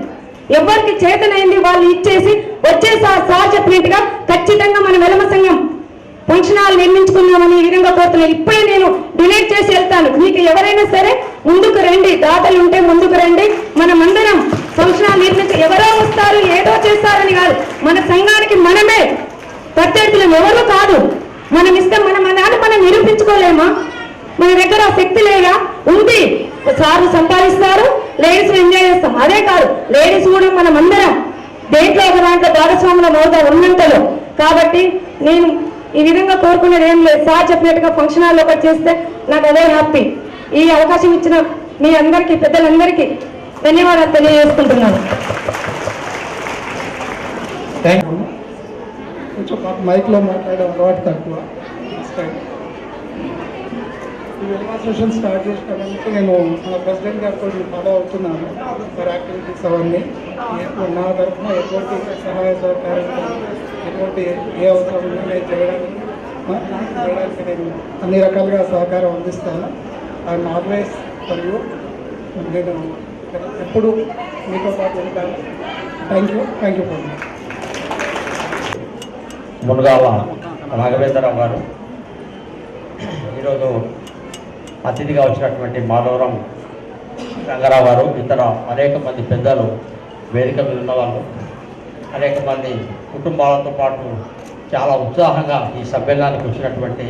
ఎవరికి చేతనైంది వాళ్ళు ఇచ్చేసి వచ్చేసారి చెప్పినట్టుగా ఖచ్చితంగా మన వెల్మ సంఘం ఫంక్షన్ హాల్ నిర్మించుకున్నామని ఈ విధంగా కోరుతున్నాను. ఇప్పుడే నేను డిలీట్ చేసి వెళ్తాను. మీకు ఎవరైనా సరే ముందుకు రండి, దాతలు ఉంటే ముందుకు రండి. మనమందరం ఫంక్షన్ హాల్ నిర్మించి, ఎవరో వస్తారు ఏదో చేస్తారని కాదు, మన సంఘానికి మనమే ప్రత్యర్థులు ఎవరు కాదు. మనం ఇష్టం మన దాన్ని మనం నిరూపించుకోలేమా? మన దగ్గర ఆ శక్తి లేదా? ఉంది. సార్లు సంపాదిస్తారు, లేడీస్ ఎంజాయ్ చేస్తాం. అదే కాదు, లేడీస్ కూడా మనం అందరం దేంట్లో ఒక దాంట్లో భాగస్వాములం అవుతాం ఉన్నంతలో. కాబట్టి నేను ఈ విధంగా కోరుకునేది ఏం లేదు. సార్ చెప్పినట్టుగా ఫంక్షన్ హాల్లో ఒకటి చేస్తే నాకు అదే హ్యాపీ. ఈ అవకాశం ఇచ్చిన మీ అందరికీ, పెద్దలందరికీ ధన్యవాదాలు తెలియజేసుకుంటున్నాను. కొంచెం మైక్లో మాట్లాడే అలవాటు తక్కువ. ఈ వెల్మ అసోసియేషన్ స్టార్ట్ చేసినప్పుడు నేను మన ప్రెసిడెంట్ గారితో ఫాలో అవుతున్నాను ఫర్ యాక్టివిటీస్ అవన్నీ. నా తరఫున ఎటువంటి సహాయ సహకారం, ఎటువంటి ఏ అవసరం ఉన్నా నేను చేయడానికి నేను అన్ని రకాలుగా సహకారం అందిస్తాను. అండ్ ఆల్వేస్ మరియు నేను ఎప్పుడు మీతో పాటు ఉంటాను. Thank you for me. Munagala Raghavendra Rao గారు, ఈరోజు అతిథిగా వచ్చినటువంటి మాధవరం రంగారావు గారు, ఇతర అనేక మంది పెద్దలు, వేదిక మీద ఉన్నవాళ్ళు, అనేక మంది కుటుంబాలతో పాటు చాలా ఉత్సాహంగా ఈ సమ్మేళనానికి వచ్చినటువంటి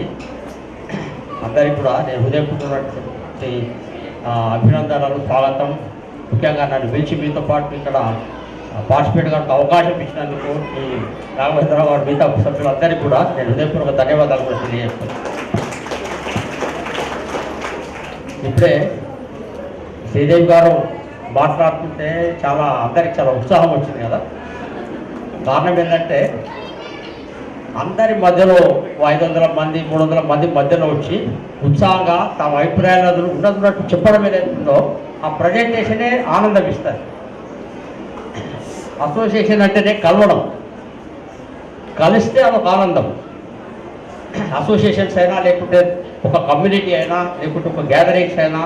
అందరికీ కూడా నేను హృదయపూర్వకమైనటువంటి అభినందనలు, స్వాగతం. ముఖ్యంగా నన్ను పిలిచి మీతో పాటు ఇక్కడ పార్టిసిపేట్ గారికి అవకాశం ఇచ్చినందుకు ఈ రాఘవేంద్రరావు గారు మిగతా సభ్యులందరికీ కూడా నేను హృదయపూర్వక ధన్యవాదాలు కూడా తెలియజేస్తున్నాను. ఇప్పుడే శ్రీదేవి గారు మాట్లాడుతుంటే అందరికి చాలా ఉత్సాహం వచ్చింది కదా. కారణం ఏంటంటే అందరి మధ్యలో 500 మంది 300 మంది మధ్యలో వచ్చి ఉత్సాహంగా తమ అభిప్రాయాలను ఉన్నట్టు చెప్పడం ఏదైతుందో ఆ ప్రజెంటేషనే ఆనందం ఇస్తారు. అసోసియేషన్ అంటేనే కలవడం, కలిస్తే అదొక ఆనందం. అసోసియేషన్స్ అయినా, లేకుంటే ఒక కమ్యూనిటీ అయినా, లేకుంటే ఒక గ్యాదరింగ్స్ అయినా,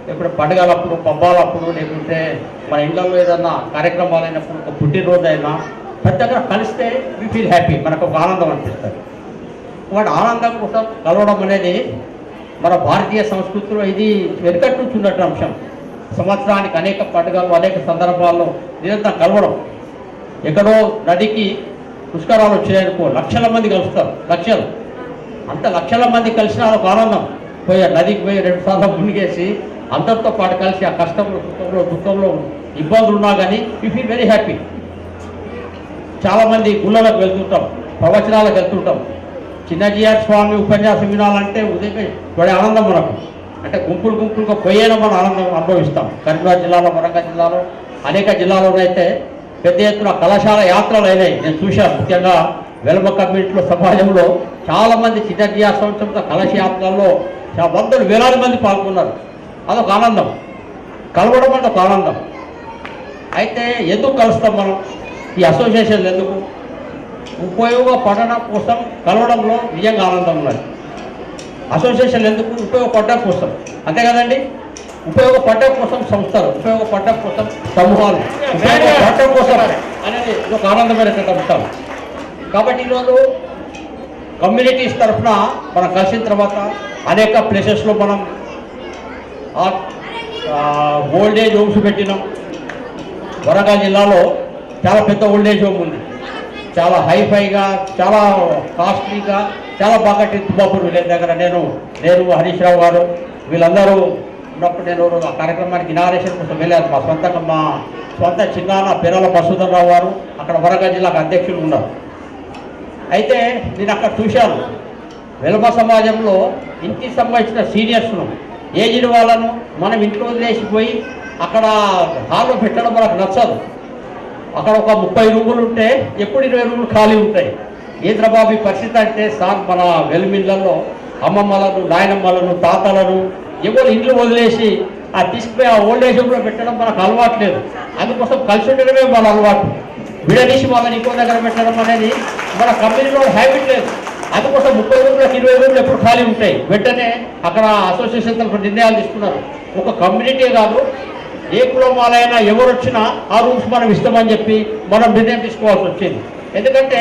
లేకుంటే పండుగలప్పుడు, పబ్బాలప్పుడు, లేకుంటే మన ఇళ్ళల్లో ఏదన్నా కార్యక్రమాలు అయినప్పుడు, ఒక పుట్టినరోజు అయినా ప్రతి దగ్గర కలిస్తే వీ ఫీల్ హ్యాపీ, మనకు ఒక ఆనందం అనిపిస్తుంది. వాటి ఆనందం కోసం కలవడం అనేది మన భారతీయ సంస్కృతిలో ఇది వెనుకట్టు నుంచి ఉన్నట్టు అంశం. సంవత్సరానికి అనేక పండుగలు, అనేక సందర్భాల్లో నిరంతరం కలవడం. ఎక్కడో నదికి పుష్కరాలు వచ్చాయనుకో, లక్షల మంది కలుస్తారు, లక్షల మంది కలిసిన ఒక ఆనందం. నదికి పోయి 2 సార్లు మునిగేసి అందరితో పాటు కలిసి ఆ కష్టంలో, సుఖంలో, దుఃఖంలో, ఇబ్బందులు ఉన్నా కానీ యూ ఫీల్ వెరీ హ్యాపీ. చాలామంది గుళ్ళలకు వెళ్తుంటాం, ప్రవచనాలకు వెళ్తుంటాం. చిన్నజీఆర్ స్వామి ఉపన్యాసం వినాలంటే ఉదయం పడే ఆనందం మనకు. అంటే గుంపులుగా పోయేనా మనం ఆనందం అనుభవిస్తాం. కరీంనగర్ జిల్లాలో, వరంగల్ జిల్లాలో, అనేక జిల్లాలోనైతే పెద్ద ఎత్తున కళాశాల యాత్రలు అయినాయి. నేను చూశాను. ముఖ్యంగా వెల్మ కమ్యూనిటీలో, సమాజంలో చాలామంది చిన్నజీఆర్ సంవత్సరంతో కళాశాలలో వందలు వేలాది మంది పాల్గొన్నారు. అదొక ఆనందం. కలవడం అంటే ఒక ఆనందం. అయితే ఎందుకు కలుస్తాం మనం? ఈ అసోసియేషన్లు ఎందుకు? ఉపయోగపడడం కోసం కలవడంలో నిజంగా ఆనందం ఉన్నది. అసోసియేషన్లు ఎందుకు? ఉపయోగపడడం కోసం, అంతే కదండి. ఉపయోగపడడం కోసం సంస్థలు, ఉపయోగపడడం కోసం సమూహాలు, ఉపయోగపడడం కోసం అనేది ఒక ఆనందమైనటువంటి అంశం. కాబట్టి ఈరోజు కమ్యూనిటీస్ తరఫున మనం కలిసిన తర్వాత అనేక ప్లేసెస్లో మనం ఓల్డ్ ఏజ్ హోమ్స్ పెట్టినాం. వరంగల్ జిల్లాలో చాలా పెద్ద ఓల్డ్ ఏజ్ హోమ్ ఉంది. చాలా హైఫైగా, చాలా కాస్ట్లీగా, చాలా బాగా తుబాపూర్ విలేజ్ దగ్గర నేను హరీష్ రావు గారు వీళ్ళందరూ ఉన్నప్పుడు నేను ఆ కార్యక్రమానికి ఇనాగరేషన్ కోసం వెళ్ళాను. మా సొంత చిన్నాన్న పిల్లల మసూదన్ రావు గారు అక్కడ వరంగల్ జిల్లాకు అధ్యక్షులు ఉన్నారు. అయితే నేను అక్కడ చూశాను, వెల్మ సమాజంలో ఇంటికి సంబంధించిన సీనియర్స్ను, ఏజ్డ్ వాళ్ళను మనం ఇంట్లో వదిలేసిపోయి అక్కడ హాల్లో పెట్టడం మనకు నచ్చదు. అక్కడ ఒక 30 రూములు ఉంటే ఎప్పుడు 20 రూములు ఖాళీ ఉంటాయి. ఏంద్రబాబు ఈ పరిస్థితి అంటే, సార్ మన వెలుమిళ్ళల్లో అమ్మమ్మలను, నాయనమ్మలను, తాతలను ఎవరు ఇంట్లో వదిలేసి తీసుకుపోయి ఆ ఓల్డ్ ఏజ్ హోమ్లో పెట్టడం మనకు అలవాటు లేదు. అందుకోసం కలిసి ఉండడమే మన అలవాటు. విడదీసి వాళ్ళని ఇంకో దగ్గర పెట్టడం అనేది మన కమ్యూనిటీలో హ్యాబిట్ లేదు. అందుకోసం 30 రూములకు 20 రూములు ఎప్పుడు ఖాళీ ఉంటాయి. వెంటనే అక్కడ అసోసియేషన్ తరఫున నిర్ణయాలు తీసుకున్నారు. ఒక కమ్యూనిటీ కాదు, ఏ కులం వాళ్ళైనా ఎవరు వచ్చినా ఆ రూమ్స్ మనం ఇస్తామని చెప్పి మనం నిర్ణయం తీసుకోవాల్సి వచ్చింది. ఎందుకంటే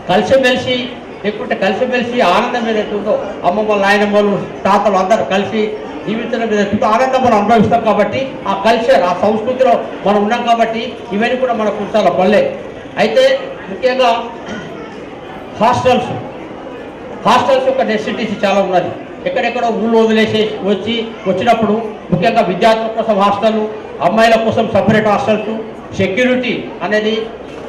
కలిసిమెలిసి, లేకుంటే కలిసిమెలిసి ఆనందం ఏదైతే ఉందో, అమ్మమ్మ, నాయనమ్మలు, తాతలు అందరూ కలిసి జీవించడం ఏదైతే ఆనందం మనం అనుభవిస్తాం. కాబట్టి ఆ కల్చర్, ఆ సంస్కృతిలో మనం ఉన్నాం. కాబట్టి ఇవన్నీ కూడా మనకు చాలా పల్లె. అయితే ముఖ్యంగా హాస్టల్స్ హాస్టల్స్ యొక్క నెసెసిటీస్ చాలా ఉన్నది. ఎక్కడెక్కడో ఊళ్ళు వచ్చినప్పుడు ముఖ్యంగా విద్యార్థుల కోసం హాస్టల్, అమ్మాయిల కోసం సపరేట్ హాస్టల్స్, సెక్యూరిటీ అనేది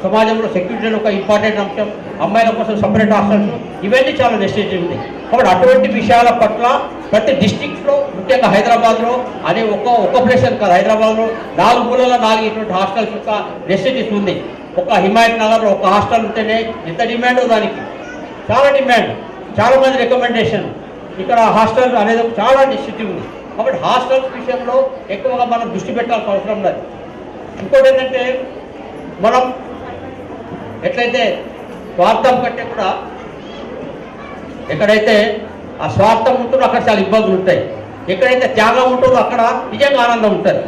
సమాజంలో సెక్యూరిటీ ఒక ఇంపార్టెంట్ అంశం, అమ్మాయిల కోసం సపరేట్ హాస్టల్స్, ఇవన్నీ చాలా నెసెసిటీ ఉంది. కాబట్టి అటువంటి విషయాల పట్ల ప్రతి డిస్ట్రిక్ట్స్లో ముఖ్యంగా హైదరాబాద్లో అనే ఒక ప్లేస్ కాదు, హైదరాబాద్లో 4 మూలలో 4 ఇటువంటి హాస్టల్స్ యొక్క నెసెసిటీస్ ఉంది. ఒక హిమాయత్ నగర్లో ఒక హాస్టల్ ఉంటేనే ఎంత డిమాండ్ దానికి, చాలా డిమాండ్, చాలామంది రికమెండేషన్. ఇక్కడ హాస్టల్ అనేది చాలా నెసెసిటీ ఉంది. కాబట్టి హాస్టల్స్ విషయంలో ఎక్కువగా మనం దృష్టి పెట్టాల్సిన అవసరం లేదు. ఇంకోటి ఏంటంటే మనం ఎట్లయితే స్వార్థం కంటే కూడా ఎక్కడైతే ఆ స్వార్థం ఉంటుందో అక్కడ చాలా ఇబ్బందులు ఉంటాయి, ఎక్కడైతే త్యాగం ఉంటుందో అక్కడ నిజంగా ఆనందం ఉంటుంది.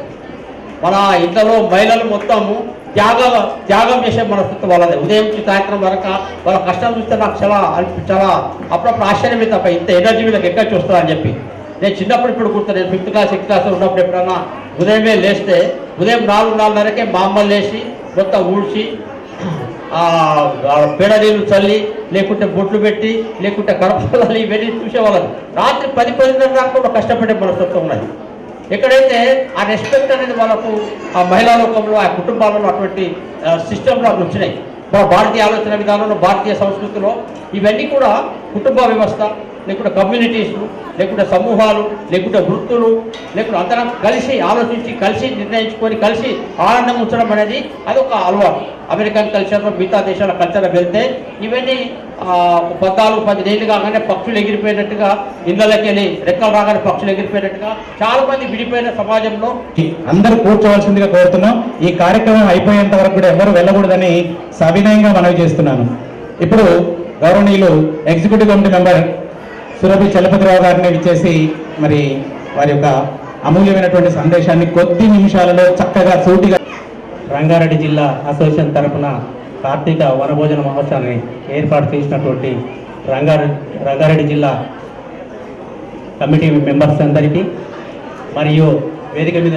మన ఇంట్లో మహిళలు మొత్తము త్యాగం చేసే మనస్తత్వం వాళ్ళది. ఉదయం నుంచి సాయంత్రం వరకు వాళ్ళ కష్టం చూస్తే నాకు చాలా అప్పుడప్పుడు ఆశ్చర్యమే తప్ప ఇంత ఎనర్జీ వీళ్ళకి ఎక్కడ చూస్తుందని చెప్పి. నేను చిన్నప్పుడు ఇప్పుడు గుర్తు, నేను 5th క్లాస్ 6th క్లాస్ ఉన్నప్పుడు ఎప్పుడన్నా ఉదయమే లేస్తే ఉదయం 4-4:30కే మా అమ్మ లేచి మొత్తం ఊడ్చి పేడ నీళ్ళు చల్లి, లేకుంటే బొట్లు పెట్టి, లేకుంటే కరపల్లి ఇవన్నీ చూసేవాళ్ళని. రాత్రి 10-10:30 దాకా కూడా కష్టపడే మనస్తత్వం ఉన్నది. ఎక్కడైతే ఆ రెస్పెక్ట్ అనేది వాళ్ళకు ఆ మహిళా లోకంలో, ఆ కుటుంబాలలో అటువంటి సిస్టంలో అవి వచ్చినాయి. మన భారతీయ ఆలోచన విధానంలో, భారతీయ సంస్కృతిలో ఇవన్నీ కూడా కుటుంబ వ్యవస్థ, లేకుంటే కమ్యూనిటీస్, లేకుంటే సమూహాలు, లేకుంటే వృత్తులు, లేకుంటే అందరం కలిసి ఆలోచించి, కలిసి నిర్ణయించుకొని, కలిసి ఆనందం ఉంచడం అనేది అదొక అలవాటు. అమెరికన్ కల్చర్లో, మిగతా దేశాల కల్చర్లో వెళ్తే ఇవన్నీ 14-15 ఏళ్ళు కాగానే పక్షులు ఎగిరిపోయినట్టుగా, ఇళ్ళకి వెళ్ళి రెక్కలు రాగానే పక్షులు ఎగిరిపోయినట్టుగా చాలా మంది విడిపోయిన సమాజంలో అందరూ కూర్చోవలసిందిగా కోరుతున్నాం. ఈ కార్యక్రమం అయిపోయేంత వరకు కూడా ఎవరు వెళ్ళకూడదని సవినయంగా మనవి చేస్తున్నాను. ఇప్పుడు గౌరవనీయులు executive committee member Surabhi Chalapathirao గారిని ఇచ్చేసి మరి వారి యొక్క అమూల్యమైనటువంటి సందేశాన్ని కొద్ది నిమిషాలలో చక్కగా సూటిగా. రంగారెడ్డి జిల్లా అసోసియేషన్ తరఫున కార్తీక వనభోజన మహోత్సవాన్ని ఏర్పాటు చేసినటువంటి రంగారెడ్డి జిల్లా కమిటీ మెంబర్స్ అందరికీ, మరియు వేదిక మీద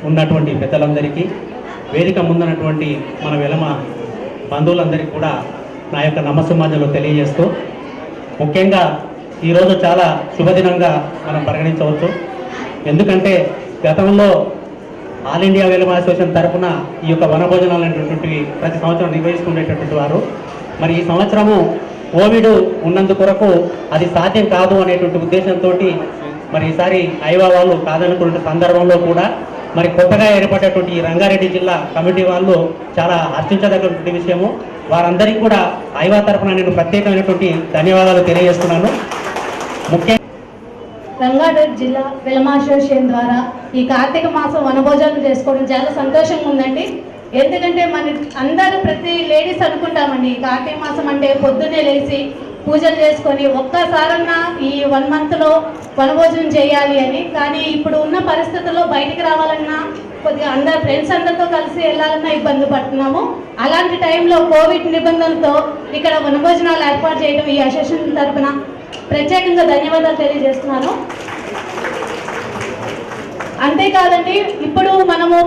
ఉన్నటువంటి పెద్దలందరికీ, వేదిక ముందున్నటువంటి మన వెలమ బంధువులందరికీ కూడా నా యొక్క నమస్సుమాంజలు తెలియజేస్తూ, ముఖ్యంగా ఈరోజు చాలా శుభదినంగా మనం పరిగణించవచ్చు. ఎందుకంటే గతంలో ఆల్ ఇండియా వెలమ అసోసియేషన్ తరఫున ఈ యొక్క వనభోజనాలు అనేటటువంటివి ప్రతి సంవత్సరం నిర్వహిస్తుండేటటువంటి వారు. మరి ఈ సంవత్సరము కోవిడ్ ఉన్నందు కొరకు అది సాధ్యం కాదు అనేటువంటి ఉద్దేశంతో మరి ఈసారి ఐవా వాళ్ళు కాదనుకున్న సందర్భంలో కూడా మరి కొత్తగా ఏర్పడేటువంటి ఈ రంగారెడ్డి జిల్లా కమిటీ వాళ్ళు చాలా హర్షించదగినటువంటి విషయము. వారందరికీ కూడా ఐవా తరఫున నేను ప్రత్యేకమైనటువంటి ధన్యవాదాలు తెలియజేస్తున్నాను. ముఖ్యంగా రంగారెడ్డి జిల్లా వెలమ అసోసియేషన్ ద్వారా ఈ కార్తీక మాసం వనభోజనం చేసుకోవడం చాలా సంతోషంగా ఉందండి. ఎందుకంటే మన అందరూ ప్రతి లేడీస్ అనుకుంటామండి ఈ కార్తీక మాసం అంటే పొద్దున్నే లేచి పూజలు చేసుకొని ఒక్కసారన్నా ఈ 1 monthలో వనభోజనం చేయాలి అని. కానీ ఇప్పుడు ఉన్న పరిస్థితుల్లో బయటికి రావాలన్నా, కొద్దిగా అందరు ఫ్రెండ్స్ అందరితో కలిసి వెళ్ళాలన్నా ఇబ్బంది పడుతున్నాము. అలాంటి టైంలో కోవిడ్ నిబంధనలతో ఇక్కడ వనభోజనాలు ఏర్పాటు చేయడం ఈ అసోసియేషన్ తరఫున ప్రత్యేకంగా ధన్యవాదాలు తెలియజేస్తున్నాను. అంతేకాదండి, ఇప్పుడు మనము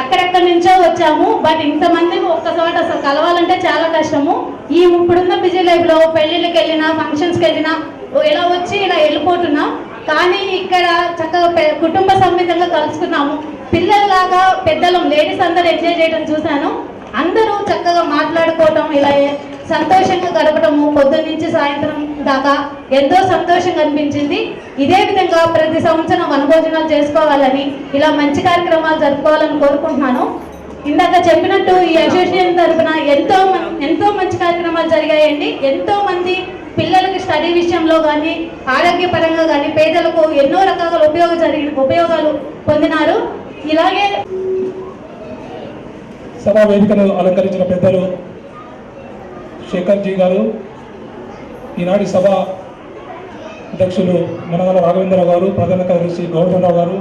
ఎక్కడెక్కడి నుంచో వచ్చాము, బట్ ఇంతమంది ఒక్కసారి అసలు కలవాలంటే చాలా కష్టము. ఈ ఇప్పుడున్న బిజీ లైఫ్లో పెళ్ళిళ్ళకి వెళ్ళినా, ఫంక్షన్స్కి వెళ్ళినా ఇలా వచ్చి ఇలా వెళ్ళిపోతున్నాం. కానీ ఇక్కడ చక్కగా కుటుంబ సమేతంగా కలుసుకున్నాము. పిల్లల్లాగా పెద్దలం లేడీస్ అందరూ ఎంజాయ్ చేయడం చూశాను. అందరూ చక్కగా మాట్లాడుకోవటం, ఇలా సంతోషంగా గడపడము పొద్దున్న నుంచి సాయంత్రం దాకా ఎంతో సంతోషంగా అనిపించింది. ఇదే విధంగా ప్రతి సంవత్సరం వనభోజనాలు చేసుకోవాలని, ఇలా మంచి కార్యక్రమాలు జరుపుకోవాలని కోరుకుంటున్నాను. ఇందాక చెప్పినట్టు ఈ అసోసియేషన్ తరఫున ఎంతో మంచి కార్యక్రమాలు జరిగాయండి. ఎంతో మంది పిల్లలకి స్టడీ విషయంలో కానీ, ఆరోగ్యపరంగా కానీ పేదలకు ఎన్నో రకాల ఉపయోగాలు పొందినారు. ఇలాగే సభా వేదికను అలంకరించిన పెద్దలు శేఖర్జీ గారు, ఈనాటి సభ అధ్యక్షులు మనగల రాఘవేంద్రరావు గారు, ప్రధాన కార్యదర్శి గౌరవరావు గారు,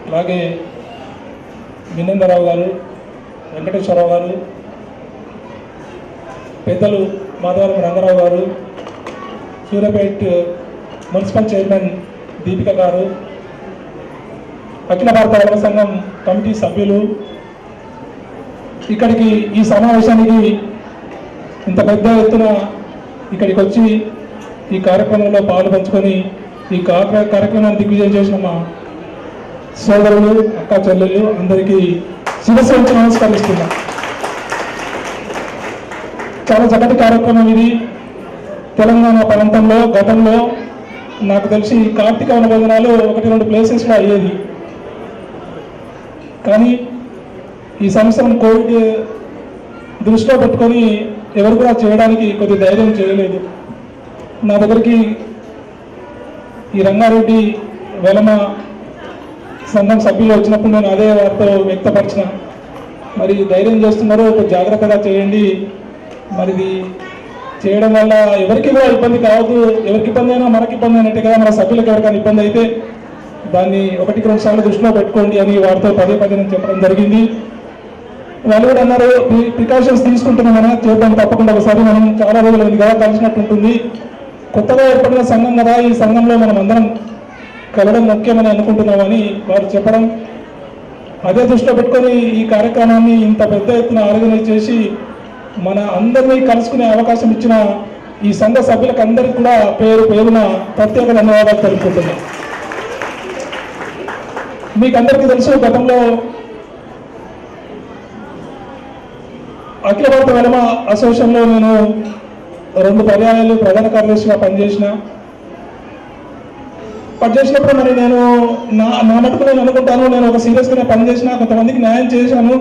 అలాగే వినందరావు గారు, వెంకటేశ్వరరావు గారు, పెద్దలు మాధవరం రంగారావు గారు, సూర్యాపేట్ మున్సిపల్ చైర్మన్ దీపిక గారు, అఖిల భారత వెలమ సంఘం కమిటీ సభ్యులు, ఇక్కడికి ఈ సమావేశానికి ఇంత పెద్ద ఎత్తున ఇక్కడికి వచ్చి ఈ కార్యక్రమంలో పాలు పంచుకొని ఈ కార్యక్రమాన్ని దిగ్విజయం చేసిన మా సోదరులు అక్క చెల్లెళ్ళు అందరికీ శిరస్సు వంచి నమస్కరిస్తున్నా. చాలా చక్కటి కార్యక్రమం ఇది. తెలంగాణ ప్రాంతంలో గతంలో నాకు తెలిసి కార్తీక వనభోజనాలు 1-2 ప్లేసెస్లో అయ్యేది. కానీ ఈ సంవత్సరం కోవిడ్ దృష్టిలో పెట్టుకొని ఎవరు కూడా చేయడానికి కొద్ది ధైర్యం చేయలేదు. నా దగ్గరికి ఈ రంగారెడ్డి వెలమ సంఘం సభ్యులు వచ్చినప్పుడు నేను అదే వారితో వ్యక్తపరిచిన, మరి ధైర్యం చేస్తున్నారు, జాగ్రత్తగా చేయండి, మరి ఇది చేయడం వల్ల ఎవరికి కూడా ఇబ్బంది కావద్దు, ఎవరికి ఇబ్బంది అయినా మనకి ఇబ్బంది అయినట్టే కదా, మన సభ్యులకు ఎవరికైనా ఇబ్బంది అయితే దాన్ని 1-2 సార్లు దృష్టిలో పెట్టుకోండి అని వారితో పదే నేను చెప్పడం జరిగింది. వాళ్ళు కూడా అన్నారు ప్రికాషన్స్ తీసుకుంటున్నామన్నా చేద్దాం తప్పకుండా, ఒకసారి మనం చాలా రోజులు ఉంది కదా కలిసినట్టు ఉంటుంది, కొత్తగా ఏర్పడిన సంఘం కదా, ఈ సంఘంలో మనం అందరం కలవడం ముఖ్యమని అనుకుంటున్నామని వారు చెప్పడం, అదే దృష్టిలో పెట్టుకొని ఈ కార్యక్రమాన్ని ఇంత పెద్ద ఎత్తున ఆర్గనైజ్ చేసి మన అందరినీ కలుసుకునే అవకాశం ఇచ్చిన ఈ సంఘ సభ్యులకు అందరికీ కూడా పేరున ప్రత్యేక ధన్యవాదాలు తెలుపుకుంటున్నాను. మీకు అందరికీ తెలుసు, గతంలో అఖిల భారత వెలమ అసోసియేషన్లో నేను 2 పర్యాయాలు ప్రధాన కార్యదర్శిగా పనిచేసినప్పుడు మరి నేను నా మటుకు నేను అనుకుంటాను, నేను ఒక సీరియస్గానే పనిచేసిన, కొంతమందికి న్యాయం చేశాను,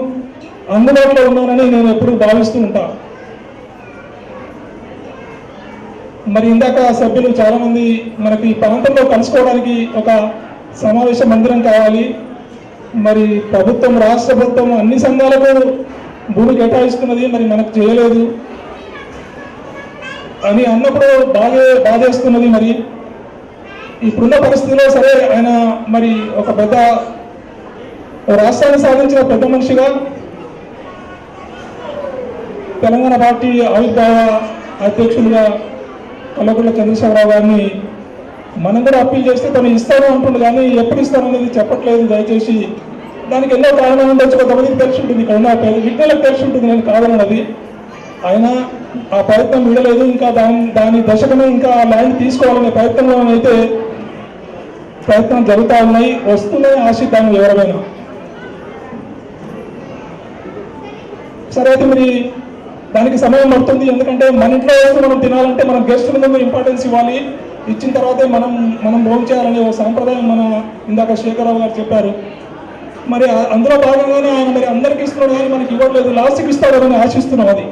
అందుబాటులో ఉన్నానని నేను ఎప్పుడు భావిస్తూ ఉంటాను. మరి ఇందాక సభ్యులు చాలామంది మనకి ఈ ప్రాంతంలో కలుసుకోవడానికి ఒక సమావేశ మందిరం కావాలి, మరి ప్రభుత్వం రాష్ట్ర ప్రభుత్వం అన్ని సంఘాలకు భూమి కేటాయిస్తున్నది, మరి మనకు చేయలేదు అని అన్నప్పుడు బాధేస్తున్నది. మరి ఇప్పుడున్న పరిస్థితిలో సరే ఆయన మరి ఒక పెద్ద రాష్ట్రాన్ని సాధించిన పెద్ద మనిషిగా తెలంగాణ పార్టీ ఆవిర్భావ అధ్యక్షులుగా కల్వకుంట్ల చంద్రశేఖరరావు గారిని మనం కూడా అప్పీల్ చేస్తే తను ఇస్తాను అంటుంది, కానీ ఎప్పుడు ఇస్తాననేది చెప్పట్లేదు. దయచేసి దానికి ఎన్నో కారణాలు ఉండొచ్చు, కొంతమందికి తెలిసి ఉంటుంది, ఇక్కడ ఉన్న విజ్ఞానికి తెలిసి ఉంటుంది, నేను కాదన్నది. ఆయన ఆ ప్రయత్నం విడలేదు, ఇంకా దాని దశకమే ఇంకా ల్యాండ్ తీసుకోవాలనే ప్రయత్నంలోనైతే ప్రయత్నం జరుగుతూ ఉన్నాయి, వస్తున్నాయి, ఆశిద్దాము ఎవరైనా సరే. అయితే మరి దానికి సమయం పడుతుంది, ఎందుకంటే మన ఇంట్లో వస్తూ మనం తినాలంటే మనం గెస్టుల ముందు ఇంపార్టెన్స్ ఇవ్వాలి, ఇచ్చిన తర్వాతే మనం భోజనం చేయాలనే ఒక సాంప్రదాయం మన ఇందాక శేఖరరావు గారు చెప్పారు. మరి అందులో భాగంగానే ఆయన మరి అందరికి ఇస్తున్నాడు కానీ మనకి ఇవ్వట్లేదు, లాస్ట్కి ఇస్తాడని ఆశిస్తున్నాం. అది